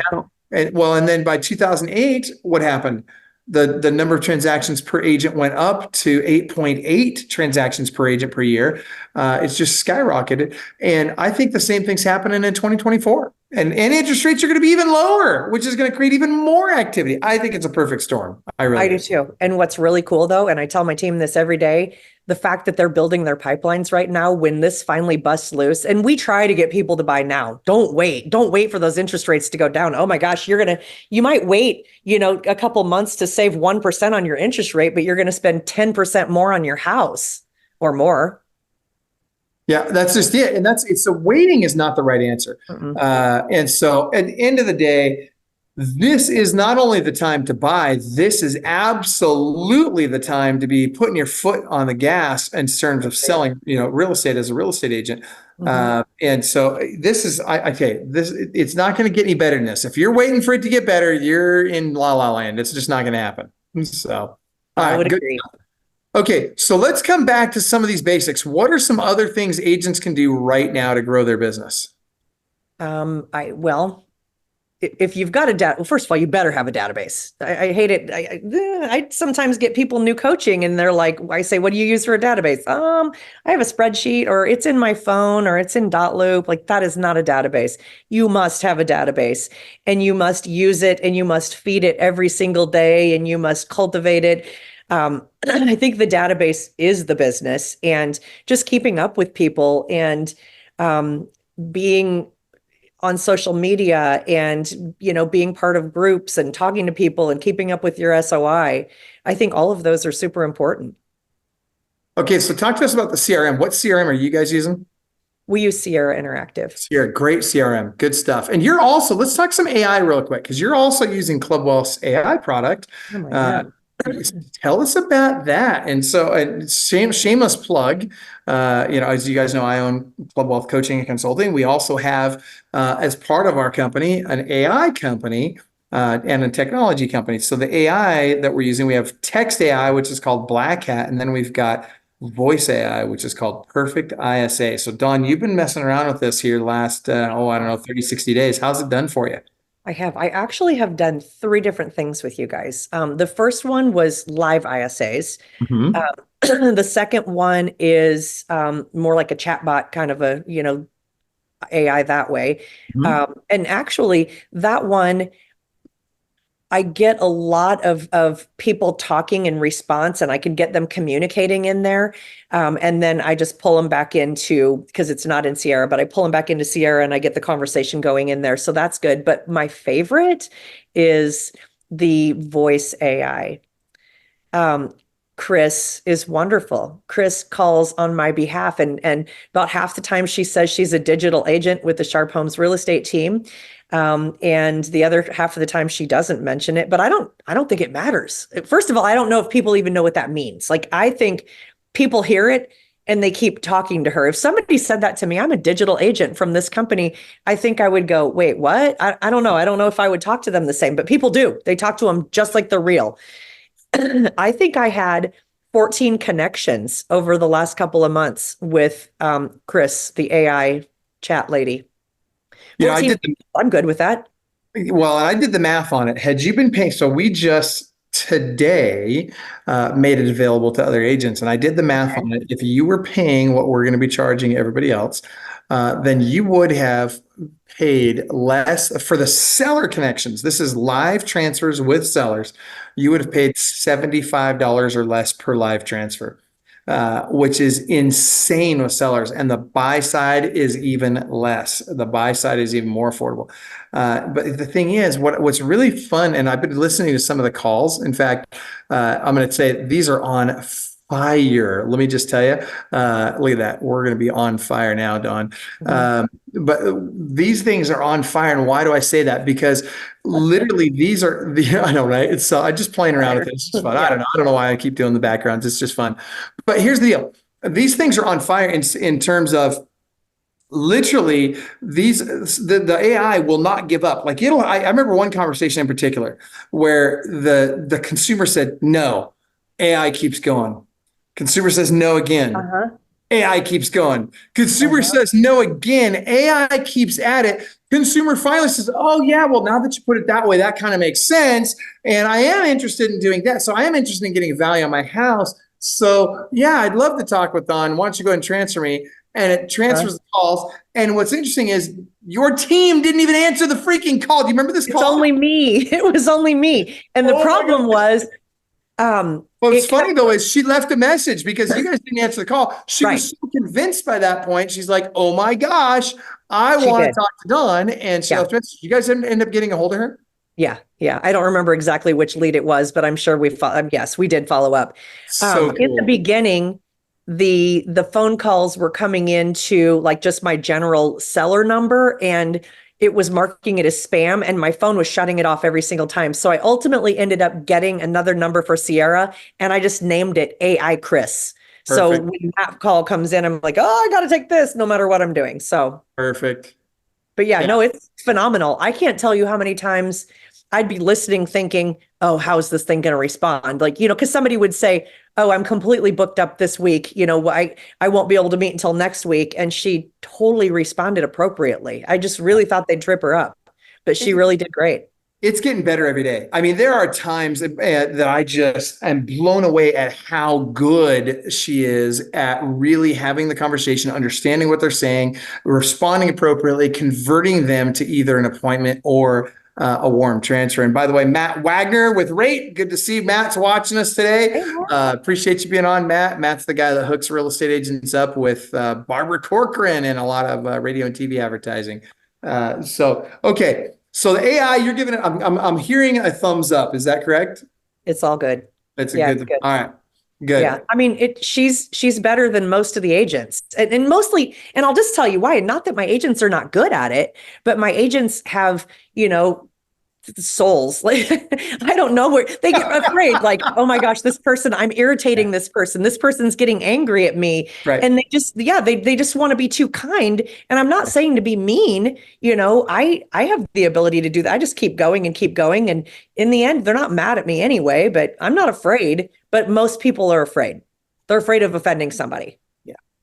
And then by 2008, what happened? The number of transactions per agent went up to 8.8 transactions per agent per year. It's just skyrocketed. And I think the same thing's happening in 2024. And interest rates are going to be even lower, which is going to create even more activity. I think it's a perfect storm. I do too. And what's really cool though, and I tell my team this every day, the fact that they're building their pipelines right now, when this finally busts loose, and we try to get people to buy now. Don't wait for those interest rates to go down. Oh my gosh, you might wait, a couple months to save 1% on your interest rate, but you're going to spend 10% more on your house or more. Yeah, that's just it. And so waiting is not the right answer. And so at the end of the day, this is not only the time to buy, this is absolutely the time to be putting your foot on the gas in terms of selling, real estate as a real estate agent. And so this is, it's not going to get any better than this. If you're waiting for it to get better, you're in la la land. It's just not going to happen. So I would agree. Okay, so let's come back to some of these basics. What are some other things agents can do right now to grow their business? if you've got a well, first of all, you better have a database. I hate it. I sometimes get people new coaching and they're like, I say, what do you use for a database? I have a spreadsheet, or it's in my phone, or it's in Dotloop. Like, that is not a database. You must have a database, and you must use it, and you must feed it every single day, and you must cultivate it. I think the database is the business, and just keeping up with people, and being on social media, and being part of groups and talking to people and keeping up with your SOI. I think all of those are super important. Okay, so talk to us about the CRM. What CRM are you guys using? We use Sierra Interactive. Sierra, great CRM, good stuff. And you're also, let's talk some AI real quick, because you're also using Clubwell's AI product. Oh my God. Tell us about that. And so, shameless plug. As you guys know, I own Club Wealth Coaching and Consulting. We also have, as part of our company, an AI company and a technology company. So the AI that we're using, we have text AI, which is called Black Hat, and then we've got voice AI, which is called Perfect ISA. So Dawn, you've been messing around with this here last, 30, 60 days. How's it done for you? I have. I actually have done 3 different things with you guys. The first one was live ISAs. The second one is more like a chatbot, kind of a, AI that way. And actually, that one, I get a lot of people talking in response, and I can get them communicating in there. And then I just pull them back into, because it's not in Sierra, but I pull them back into Sierra and I get the conversation going in there. So that's good. But my favorite is the voice AI. Chris is wonderful. Chris calls on my behalf, and about half the time she says she's a digital agent with the Sharp Homes real estate team. And the other half of the time she doesn't mention it, but I don't think it matters. First of all, I don't know if people even know what that means. Like, I think people hear it and they keep talking to her. If somebody said that to me, I'm a digital agent from this company, I think I would go, wait, what? I don't know. I don't know if I would talk to them the same, but people do. They talk to them just like they're real. I think I had 14 connections over the last couple of months with Chris, the AI chat lady. I'm good with that. Well, I did the math on it. Had you been paying, so we just today made it available to other agents, and I did the math on it. If you were paying what we're going to be charging everybody else, then you would have paid less for the seller connections. This is live transfers with sellers. You would have paid $75 or less per live transfer. Which is insane with sellers. And the buy side is even less. The buy side is even more affordable. But the thing is, what's really fun, and I've been listening to some of the calls. In fact, I'm going to say these are on fire. Let me just tell you, look at that. We're going to be on fire now, Dawn. But these things are on fire. And why do I say that? Because literally these are I know, right? It's I'm just playing around with it. It's just fun. I don't know. I don't know why I keep doing the backgrounds. It's just fun. But here's the deal. These things are on fire in terms of literally the AI will not give up. Like, I remember one conversation in particular where the consumer said, no, AI keeps going. Consumer says no again. AI keeps going. Consumer says no again. AI keeps at it. Consumer finally says, oh yeah, well, now that you put it that way, that kind of makes sense. And I am interested in doing that. So I am interested in getting value on my house. So yeah, I'd love to talk with Don. Why don't you go ahead and transfer me? And it transfers the calls. And what's interesting is your team didn't even answer the freaking call. Do you remember this call? It's only me. It was only me. And the problem was, what's funny though is she left a message because you guys didn't answer the call. She was so convinced by that point. She's like, oh my gosh, I want to talk to Dawn. And she left a message. You guys didn't end up getting a hold of her? Yeah. I don't remember exactly which lead it was, but I'm sure yes, we did follow up. So cool. In the beginning, the phone calls were coming into like just my general seller number, and it was marking it as spam, and my phone was shutting it off every single time. So I ultimately ended up getting another number for Sierra, and I just named it AI Chris. Perfect. So when that call comes in, I'm like, oh, I got to take this no matter what I'm doing. So perfect. But no, it's phenomenal. I can't tell you how many times I'd be listening thinking, oh, how's this thing going to respond? Like, because somebody would say, oh, I'm completely booked up this week. I won't be able to meet until next week. And she totally responded appropriately. I just really thought they'd trip her up. but she really did great. It's getting better every day. I mean, there are times that I just am blown away at how good she is at really having the conversation, understanding what they're saying, responding appropriately, converting them to either an appointment or a warm transfer. And by the way, Matt Wagner with Rate, good to see Matt's watching us today. Hey, Appreciate you being on, Matt. Matt's the guy that hooks real estate agents up with Barbara Corcoran and a lot of radio and TV advertising. Okay. So the AI, you're giving it, I'm hearing a thumbs up. Is that correct? it's all good. That's a Yeah, good, it's good. all right. Good. Yeah. I mean, she's better than most of the agents, and mostly, and I'll just tell you why. Not that my agents are not good at it, but my agents have, souls. Like, I don't know where they get afraid. Like, oh my gosh, this person, I'm irritating this person. This person's getting angry at me. Right. And they just want to be too kind. And I'm not saying to be mean, I have the ability to do that. I just keep going and keep going. And in the end, they're not mad at me anyway, but I'm not afraid. But most people are afraid. They're afraid of offending somebody.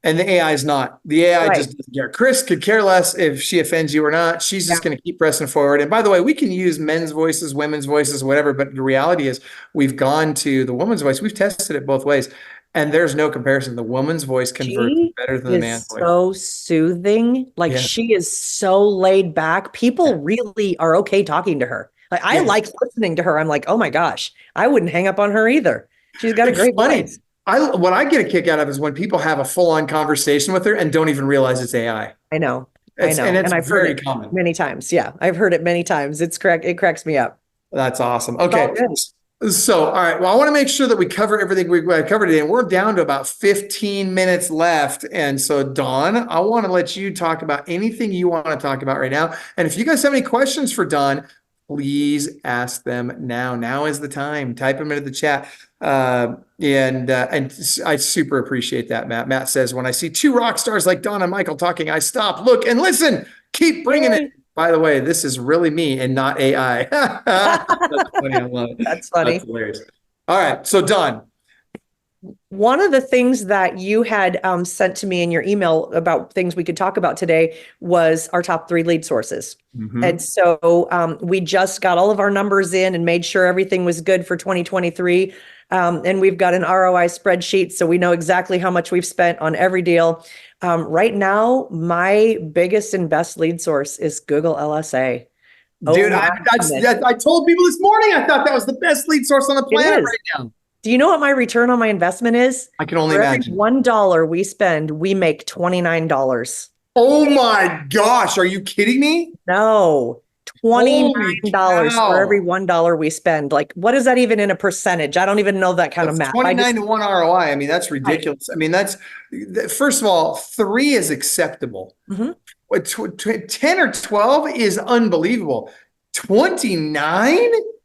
And the AI is not. The AI Right. just doesn't care. Chris could care less if she offends you or not. She's just going to keep pressing forward. And by the way, we can use men's voices, women's voices, whatever. But the reality is we've gone to the woman's voice. We've tested it both ways. And there's no comparison. The woman's voice converts She better than the man's is voice. so soothing. Like Yeah. she is so laid back. People really are okay talking to her. Like I Yeah. like listening to her. I'm like, oh my gosh, I wouldn't hang up on her either. She's got a It's great funny. voice. What I get a kick out of is when people have a full-on conversation with her and don't even realize it's AI. I know. And it's I've very heard it common. many times. Yeah, I've heard it many times. It cracks me up. That's awesome. It's all Okay. good. So, all right. Well, I want to make sure that we cover everything we covered today. And we're down to about 15 minutes left. And so, Dawn, I want to let you talk about anything you want to talk about right now. And if you guys have any questions for Dawn, please ask them now. Now is the time. Type them into the chat. And I super appreciate that, Matt. Matt says, when I see two rock stars like Dawn and Michael talking, I stop, look, and listen. Keep bringing it. By the way, this is really me and not AI. That's funny. I love it. That's funny. That's hilarious. All right. So, Dawn. One of the things that you had sent to me in your email about things we could talk about today was our top 3 lead sources. Mm-hmm. And so we just got all of our numbers in and made sure everything was good for 2023. And we've got an ROI spreadsheet, so we know exactly how much we've spent on every deal. Right now, my biggest and best lead source is Google LSA. Dude, Oh, I told people this morning, I thought that was the best lead source on the planet is. right now. Do you know what my return on my investment is? I can only For imagine. every $1 we spend, we make $29. Oh my gosh. Are you kidding me? No, $29 Holy cow. for every $1 we spend. Like, what is that even in a percentage? I don't even know that kind of math. 29 to 1 ROI. I mean, that's ridiculous. I mean, first of all, 3 is acceptable. Mhm. 10 or 12 is unbelievable. 29?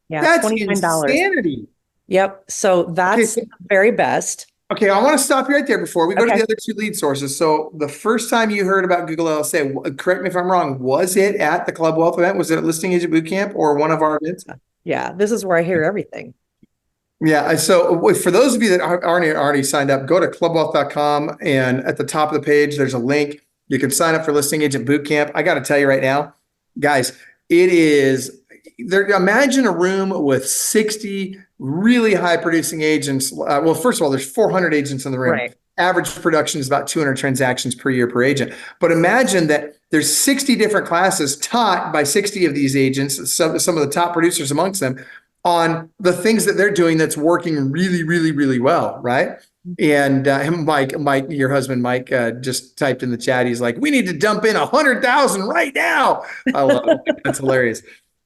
Yeah, That's $29. insanity. Yep. So that's Okay. the very best. Okay, I want to stop you right there before we go to Okay. the other 2 lead sources. So the first time you heard about Google LSA, correct me if I'm wrong, was it at the Club Wealth event? Was it at Listing Agent Bootcamp or one of our events? Yeah, this is where I hear everything. Yeah. So for those of you that aren't already signed up, go to clubwealth.com, and at the top of the page, there's a link. You can sign up for Listing Agent Bootcamp. I got to tell you right now, guys, it is there. Imagine a room with 60 really high producing agents. Well, first of all, there's 400 agents in the room. Right. Average production is about 200 transactions per year per agent. But imagine that there's 60 different classes taught by 60 of these agents, some of the top producers amongst them, on the things that they're doing that's working really, really, really well, right? And Mike, your husband, Mike, just typed in the chat. He's like, "We need to dump in 100,000 right now." I love it. That's hilarious.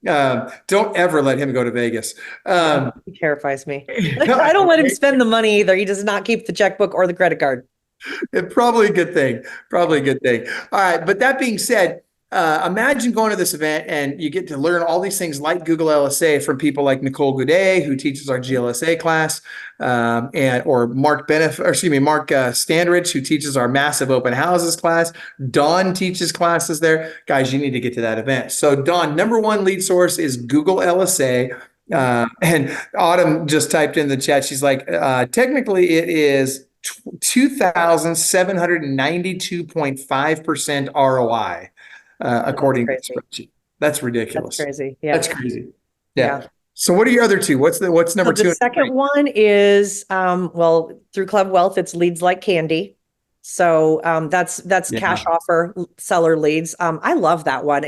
Don't ever let him go to Vegas. He terrifies me. I don't let him spend the money either. He does not keep the checkbook or the credit card. Probably a good thing. Probably a good thing. All right. But that being said, imagine going to this event and you get to learn all these things like Google LSA from people like Nicole Goudet, who teaches our GLSA class, or Mark Standridge, who teaches our massive open houses class. Dawn teaches classes there. Guys, you need to get to that event. So Dawn, number 1 lead source is Google LSA. And Autumn just typed in the chat. She's like, technically it is 2,792.5% ROI. According to the spreadsheet. That's That's ridiculous. crazy. Yeah. That's crazy. Yeah. Yeah. So what are your other two? What's So number the two and three? second one is, well, through Club Wealth, it's leads like candy. So that's Yeah. cash offer seller leads. I love that one.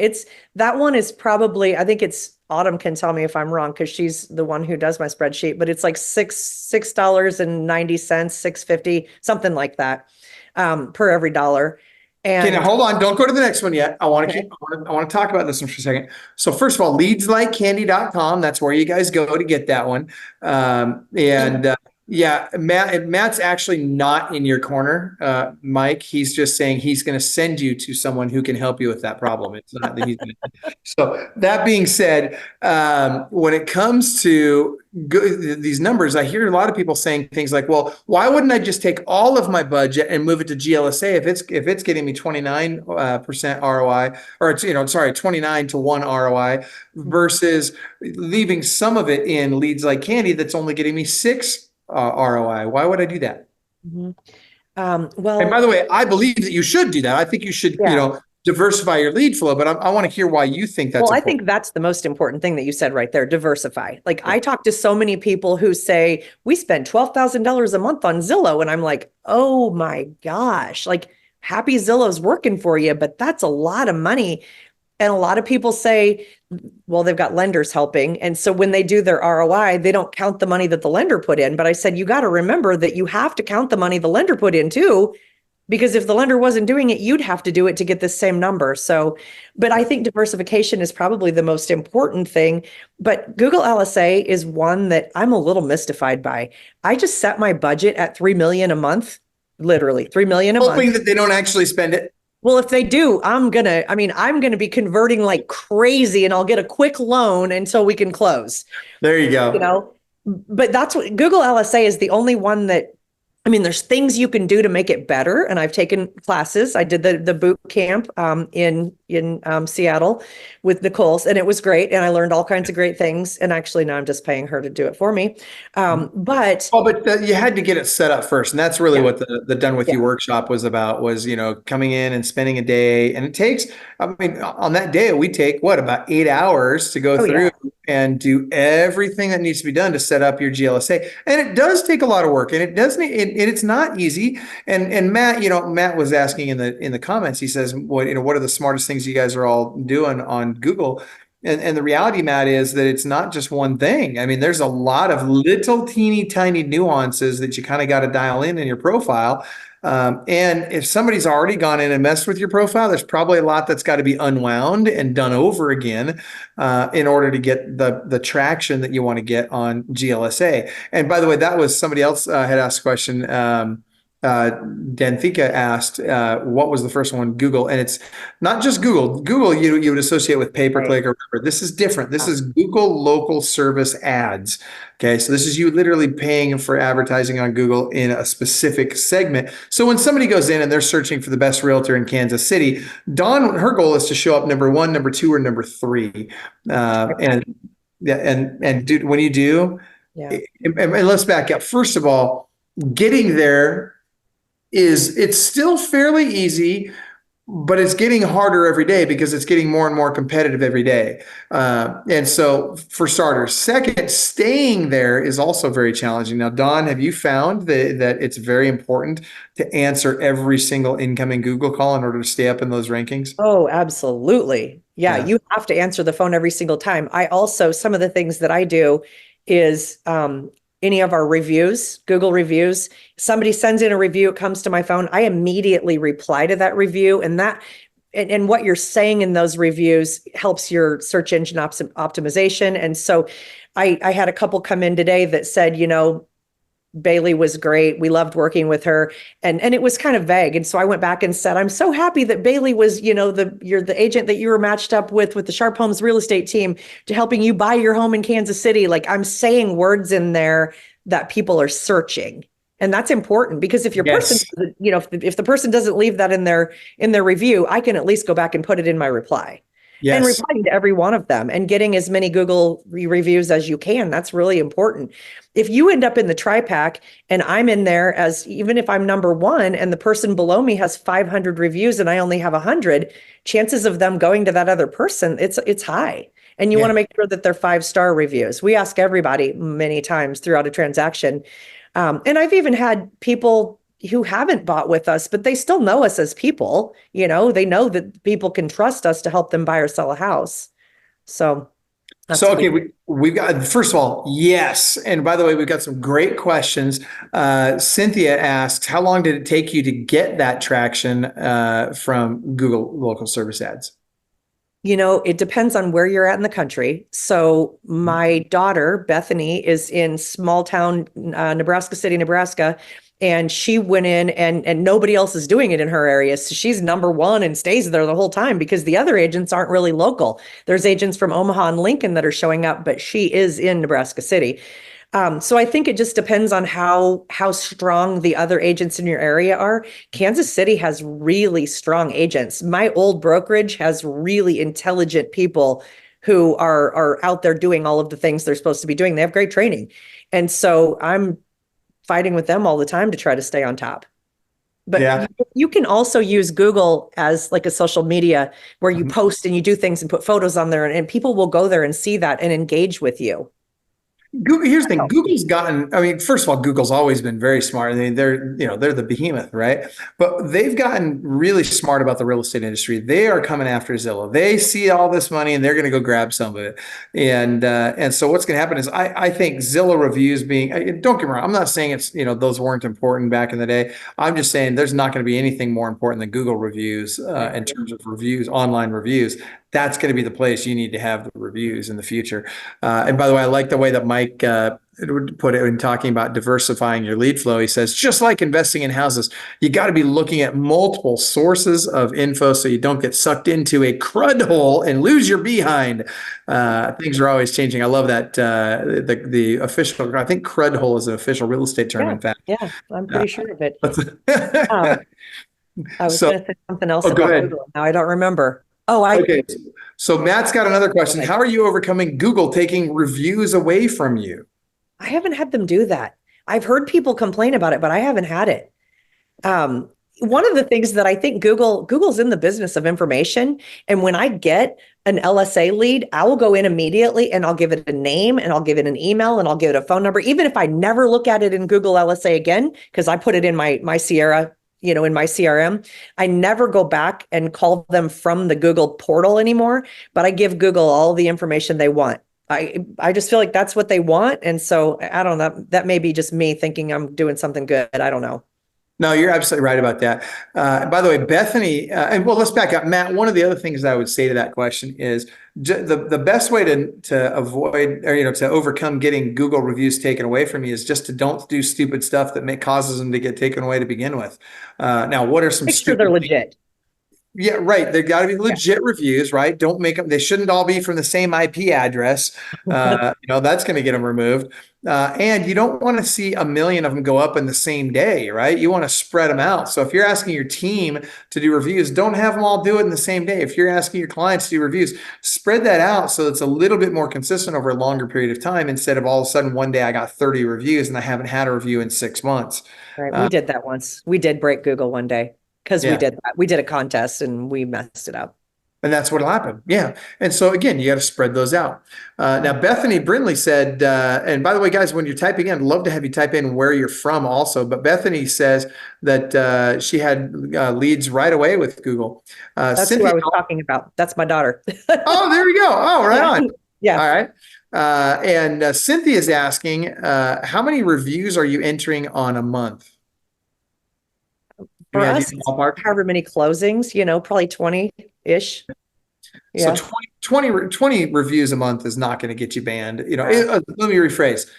That one is probably, I think it's Autumn can tell me if I'm wrong because she's the one who does my spreadsheet, but it's like $6.90, 6.50, something like that, per every dollar. Okay, now And hold on. Don't go to the next one yet. I want okay. you, I want to talk about this one for a second. So first of all, leadslikecandy.com. That's where you guys go to get that one. Yeah, Matt's actually not in your corner, Mike. He's just saying he's going to send you to someone who can help you with that problem. It's not that he's going to. So that being said, when it comes to these numbers, I hear a lot of people saying things like, well, why wouldn't I just take all of my budget and move it to GLSA if it's getting me 29% ROI, or it's, 29 to 1 ROI versus leaving some of it in leads like candy that's only getting me 6 ROI. Why would I do that? Mhm. And by the way, I believe that you should do that. I think you should, Yeah. diversify your lead flow, but I want to hear why you think that's Well, I important. think that's the most important thing that you said right there, diversify. Like I talk to so many people who say, we spend $12,000 a month on Zillow. And I'm like, oh my gosh, like happy Zillow's working for you, but that's a lot of money. And a lot of people say, well, they've got lenders helping. And so when they do their ROI, they don't count the money that the lender put in. But I said, you got to remember that you have to count the money the lender put in too, because if the lender wasn't doing it, you'd have to do it to get the same number. So, but I think diversification is probably the most important thing. But Google LSA is one that I'm a little mystified by. I just set my budget at 3 million a month, literally 3 million a Hoping month. that they don't actually spend it. Well, if they do, I'm going to be converting like crazy and I'll get a quick loan until we can close, There you go. But that's what Google LSA is the only one that, there's things you can do to make it better. And I've taken classes. I did the boot camp in Seattle with Nicole's, and it was great. And I learned all kinds of great things. And actually now I'm just paying her to do it for me. But you had to get it set up first. And that's really yeah, what the Done With You workshop was about, was, coming in and spending a day. And it takes, on that day, we take about 8 hours to go through and do everything that needs to be done to set up your GLSA. And it does take a lot of work, and it doesn't, it's not easy. And Matt, Matt was asking in the comments, he says, what are the smartest things you guys are all doing on Google? And the reality, Matt, is that it's not just one thing. There's a lot of little teeny tiny nuances that you kind of got to dial in your profile. And if somebody's already gone in and messed with your profile, there's probably a lot that's got to be unwound and done over again in order to get the traction that you want to get on GLSA. And by the way, that was somebody else had asked a question. Danthika asked, what was the first one? Google. And it's not just Google. Google, you would associate with pay-per-click or whatever. This is different. This is Google local service ads. Okay. So this is you literally paying for advertising on Google in a specific segment. So when somebody goes in and they're searching for the best realtor in Kansas City, Dawn, her goal is to show up number 1, number 2, or number 3. And dude, when you do, and let's back up. First of all, getting there it's still fairly easy, but it's getting harder every day because it's getting more and more competitive every day. And so for starters, second, staying there is also very challenging. Now, Dawn, have you found that it's very important to answer every single incoming Google call in order to stay up in those rankings? Oh, absolutely. Yeah, you have to answer the phone every single time. I also, some of the things that I do is any of our reviews, Google reviews, somebody sends in a review, it comes to my phone, I immediately reply to that review. And what you're saying in those reviews helps your search engine optimization. And so I had a couple come in today that said, Bailey was great. We loved working with her. And it was kind of vague. And so I went back and said, I'm so happy that Bailey was, you're the agent that you were matched up with the Sharp Homes real estate team to helping you buy your home in Kansas City. Like I'm saying words in there that people are searching. And that's important because if your person, if the person doesn't leave that in their review, I can at least go back and put it in my reply. and Yes. replying to every one of them and getting as many Google reviews as you can. That's really important. If you end up in the tri-pack and I'm in there as, even if I'm number one and the person below me has 500 reviews and I only have 100, chances of them going to that other person, it's high. And you want Yeah. to make sure that they're 5-star reviews. We ask everybody many times throughout a transaction. And I've even had people who haven't bought with us, but they still know us as people. They know that people can trust us to help them buy or sell a house. So that's So, okay, key. we've got, first of all, yes. And by the way, we've got some great questions. Cynthia asks, how long did it take you to get that traction from Google local service ads? It depends on where you're at in the country. So my daughter, Bethany, is in small town, Nebraska City, Nebraska, and she went in and nobody else is doing it in her area. So she's number one and stays there the whole time because the other agents aren't really local. There's agents from Omaha and Lincoln that are showing up, but she is in Nebraska City. So I think it just depends on how strong the other agents in your area are. Kansas City has really strong agents. My old brokerage has really intelligent people who are out there doing all of the things they're supposed to be doing. They have great training. And so I'm fighting with them all the time to try to stay on top. But Yeah. you can also use Google as like a social media where you post and you do things and put photos on there, and people will go there and see that and engage with you. Google, here's the thing. Google's gotten, I mean, first of all, Google's always been very smart. I mean, they're the behemoth, right? But they've gotten really smart about the real estate industry. They are coming after Zillow. They see all this money and they're going to go grab some of it. And so what's going to happen is I think Zillow reviews don't get me wrong. I'm not saying it's, those weren't important back in the day. I'm just saying there's not going to be anything more important than Google reviews in terms of reviews, online reviews. That's going to be the place you need to have the reviews in the future. And by the way, I like the way that Mike put it in talking about diversifying your lead flow. He says, just like investing in houses, you got to be looking at multiple sources of info so you don't get sucked into a crud hole and lose your behind. Things are always changing. I love that the official, I think crud hole is an official real estate term, in fact. Yeah, I'm pretty sure of it. I was So, going to say something else go about ahead. Google. Now I don't remember. Okay. So Matt's got another question. How are you overcoming Google taking reviews away from you? I haven't had them do that. I've heard people complain about it, but I haven't had it. One of the things that I think Google's in the business of information. And when I get an LSA lead, I will go in immediately and I'll give it a name and I'll give it an email and I'll give it a phone number, even if I never look at it in Google LSA again, because I put it in my Sierra, in my CRM. I never go back and call them from the Google portal anymore, but I give Google all the information they want. I just feel like that's what they want. And so I don't know, that may be just me thinking I'm doing something good. I don't know. No, you're absolutely right about that. By the way, Bethany, let's back up. Matt, one of the other things that I would say to that question is the best way to avoid or to overcome getting Google reviews taken away from you is just to don't do stupid stuff that causes them to get taken away to begin with. Now, what are some Make sure they're legit. Yeah, right. They've got to be legit reviews, right? Don't make them. They shouldn't all be from the same IP address. That's going to get them removed. And you don't want to see a million of them go up in the same day, right? You want to spread them out. So if you're asking your team to do reviews, don't have them all do it in the same day. If you're asking your clients to do reviews, spread that out so it's a little bit more consistent over a longer period of time instead of all of a sudden one day I got 30 reviews and I haven't had a review in 6 months. Right. We did that once. We did break Google one day because we Yeah. did that. We did a contest and we messed it up. And that's what'll happen. Yeah. And so again, you got to spread those out. Now, Bethany Brindley said, and by the way, guys, when you're typing in, I'd love to have you type in where you're from also. But Bethany says that she had leads right away with Google. That's Cynthia, who I was talking about. That's my daughter. oh, there we go. Oh, right on. Yeah. All right. And Cynthia is asking, how many reviews are you entering on a month? For Yeah, us, ballpark? however many closings, probably 20-ish. Yeah. So 20 reviews a month is not going to get you banned. Let me rephrase.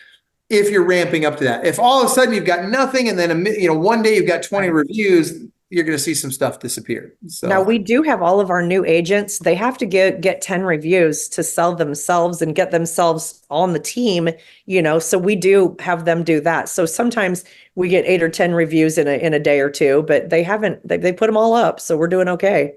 If you're ramping up to that, if all of a sudden you've got nothing and then, one day you've got 20 reviews, you're going to see some stuff disappear. So Now we do have all of our new agents. They have to get 10 reviews to sell themselves and get themselves on the team, so we do have them do that. So sometimes we get 8 or 10 reviews in a day or two, but they put them all up. So we're doing okay.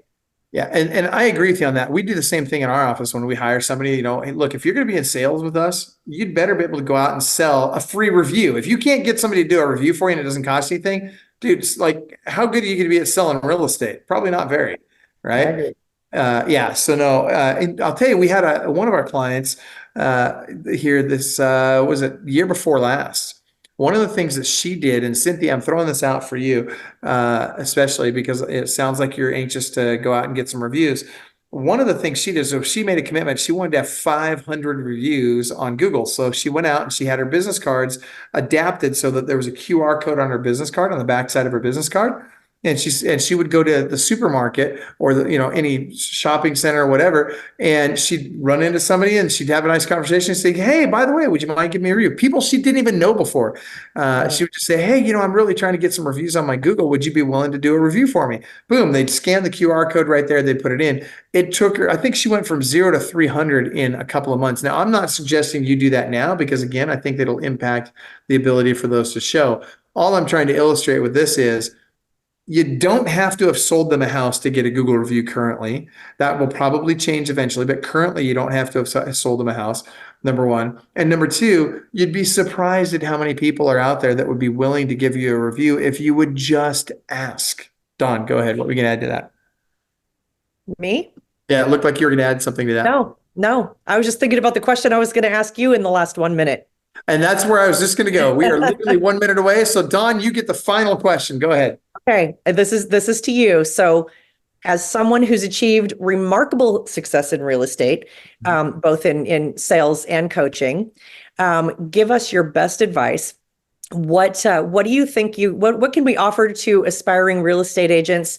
Yeah, and I agree with you on that. We do the same thing in our office when we hire somebody. Hey, look, if you're going to be in sales with us, you'd better be able to go out and sell a free review. If you can't get somebody to do a review for you and it doesn't cost anything, dude, it's like, how good are you going to be at selling real estate? Probably not very, I right? agree. Yeah. So no, and I'll tell you, we had one of our clients here. This was it year before last. One of the things that she did, and Cynthia, I'm throwing this out for you, especially because it sounds like you're anxious to go out and get some reviews. One of the things she did, so she made a commitment. She wanted to have 500 reviews on Google. So she went out and she had her business cards adapted so that there was a QR code on her business card on the backside of her business card. And she would go to the supermarket or any shopping center or whatever, and she'd run into somebody and she'd have a nice conversation and say, "Hey, by the way, would you mind giving me a review?" People she didn't even know before. She would just say, "Hey, I'm really trying to get some reviews on my Google. Would you be willing to do a review for me?" Boom, they'd scan the QR code right there. They'd put it in. It took her, I think she went from 0 to 300 in a couple of months. Now, I'm not suggesting you do that now because, again, I think that'll impact the ability for those to show. All I'm trying to illustrate with this is you don't have to have sold them a house to get a Google review currently. That will probably change eventually, but currently you don't have to have sold them a house, number one. And number two, you'd be surprised at how many people are out there that would be willing to give you a review if you would just ask. Don, go ahead. What are we going to add to that? Me? Yeah, it looked like you were going to add something to that. No. I was just thinking about the question I was going to ask you in the last 1 minute. And that's where I was just going to go. We are literally 1 minute away. So Don, you get the final question. Go ahead. Okay, this is to you. So, as someone who's achieved remarkable success in real estate, both in sales and coaching, give us your best advice. What do you think what can we offer to aspiring real estate agents,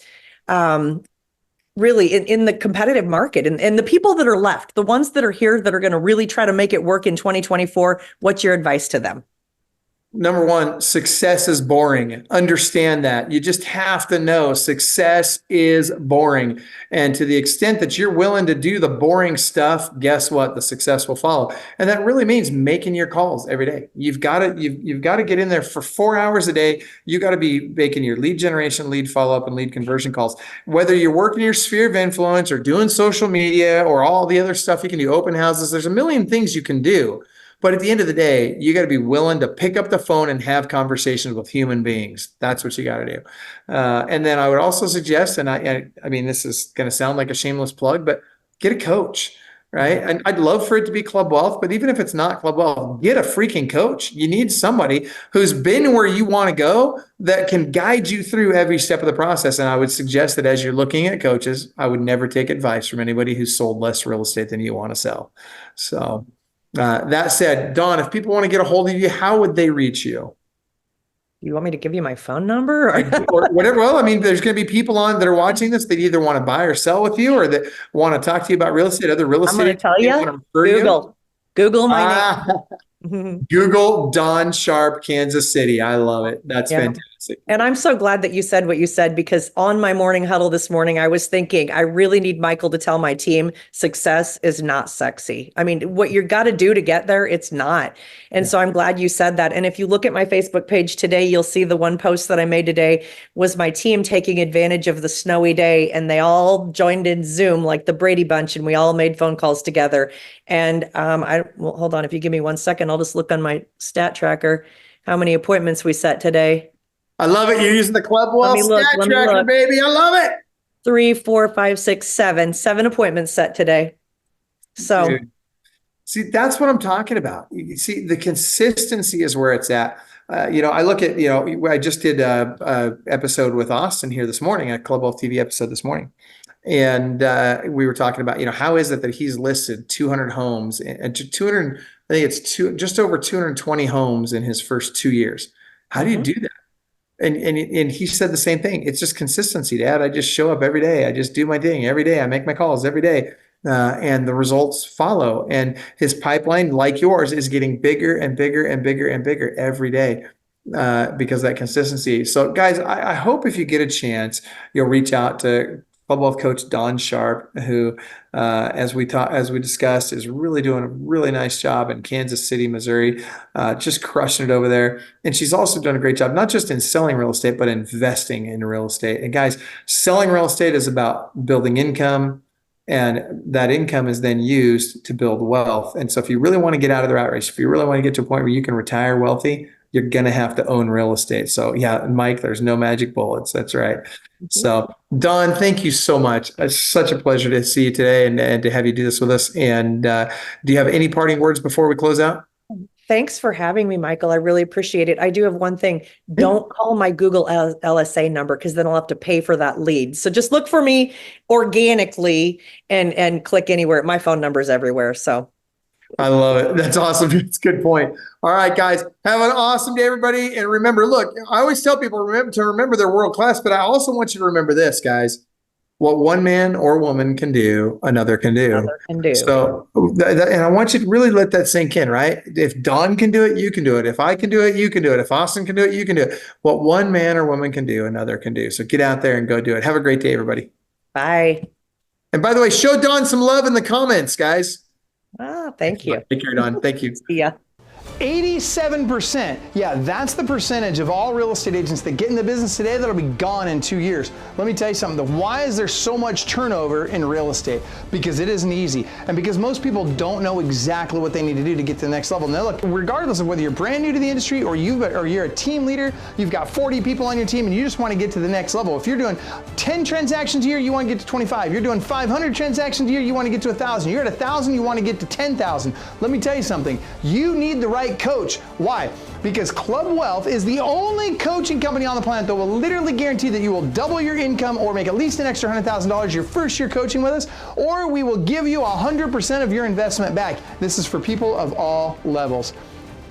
really in the competitive market and the people that are left, the ones that are here that are going to really try to make it work in 2024? What's your advice to them? Number one, success is boring. Understand that. You just have to know success is boring. And to the extent that you're willing to do the boring stuff, guess what? The success will follow. And that really means making your calls every day. You've got to get in there for 4 hours a day. You got to be making your lead generation, lead follow-up, and lead conversion calls. Whether you're working your sphere of influence or doing social media or all the other stuff you can do, open houses, there's a million things you can do. But at the end of the day, you got to be willing to pick up the phone and have conversations with human beings. That's what you got to do. And then I would also suggest, and I mean, this is going to sound like a shameless plug, but get a coach, right? And I'd love for it to be Club Wealth, but even if it's not Club Wealth, get a freaking coach. You need somebody who's been where you want to go that can guide you through every step of the process. And I would suggest that as you're looking at coaches, I would never take advice from anybody who's sold less real estate than you want to sell. So that said, Don, if people want to get a hold of you, how would they reach you? You want me to give you my phone number or whatever? Well, I mean, there's going to be people on that are watching this that either want to buy or sell with you, or that want to talk to you about real estate, other real estate. I'm going to tell you, Google my name. Google Don Sharp, Kansas City. I love it. That's fantastic. And I'm so glad that you said what you said, because on my morning huddle this morning, I was thinking, I really need Michael to tell my team success is not sexy. I mean, what you got to do to get there, it's not. And so I'm glad you said that. And if you look at my Facebook page today, you'll see the one post that I made today was my team taking advantage of the snowy day, and they all joined in Zoom like the Brady Bunch, and we all made phone calls together. And well, hold on, if you give me 1 second, I'll just look on my stat tracker, how many appointments we set today. I love it. You're using the Club Wealth stat tracker, baby. I love it. 3, 4, 5, 6, 7. 7 appointments set today. So, dude, see, that's what I'm talking about. You see, the consistency is where it's at. I look at, I just did a episode with Austin here this morning, a Club Wealth TV episode this morning. And we were talking about, how is it that he's listed 200 homes and 200, I think it's just over 220 homes in his first 2 years. How do you do that? And he said the same thing. It's just consistency, Dad. I just show up every day. I just do my thing every day. I make my calls every day. And the results follow. And his pipeline, like yours, is getting bigger and bigger and bigger and bigger every day because of that consistency. So guys, I hope if you get a chance, you'll reach out to Club Wealth coach Don Sharp, who, as we discussed, is really doing a really nice job in Kansas City, Missouri, just crushing it over there. And she's also done a great job, not just in selling real estate, but investing in real estate. And guys, selling real estate is about building income, and that income is then used to build wealth. And so if you really want to get out of the rat race, if you really want to get to a point where you can retire wealthy, you're going to have to own real estate. So yeah, Mike, there's no magic bullets. That's right. So Don, thank you so much. It's such a pleasure to see you today and to have you do this with us. And do you have any parting words before we close out? Thanks for having me, Michael. I really appreciate it. I do have one thing. Don't call my Google LSA number, because then I'll have to pay for that lead. So just look for me organically and click anywhere. My phone number is everywhere. So I love it. That's awesome. It's a good point. All right, guys, have an awesome day, everybody. And remember, look, I always tell people to remember they're world class, but I also want you to remember this, guys. What one man or woman can do, another can do. another can do. So, and I want you to really let that sink in, right? If Don can do it, you can do it. If I can do it, you can do it. If Austin can do it, you can do it. What one man or woman can do, another can do. So get out there and go do it. Have a great day, everybody. Bye. And by the way, show Don some love in the comments, guys. Thank you. Take care, Don. Thank you. See ya. 87%. Yeah, that's the percentage of all real estate agents that get in the business today that'll be gone in 2 years. Let me tell you something. Why is there so much turnover in real estate? Because it isn't easy. And because most people don't know exactly what they need to do to get to the next level. Now look, regardless of whether you're brand new to the industry or you're a team leader, you've got 40 people on your team and you just want to get to the next level. If you're doing 10 transactions a year, you want to get to 25. You're doing 500 transactions a year, you want to get to 1,000. You're at 1,000, you want to get to 10,000. Let me tell you something. You need the right coach. Why? Because Club Wealth is the only coaching company on the planet that will literally guarantee that you will double your income or make at least an extra $100,000 your first year coaching with us, or we will give you 100% of your investment back. This is for people of all levels.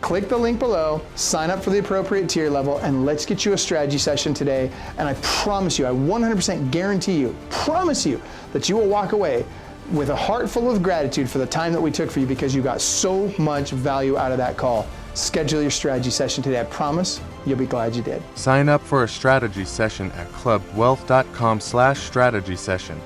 Click the link below, sign up for the appropriate tier level, and let's get you a strategy session today. And I promise you, I 100% guarantee you, promise you, that you will walk away with a heart full of gratitude for the time that we took for you, because you got so much value out of that call. Schedule your strategy session today. I promise you'll be glad you did. Sign up for a strategy session at clubwealth.com/strategy session.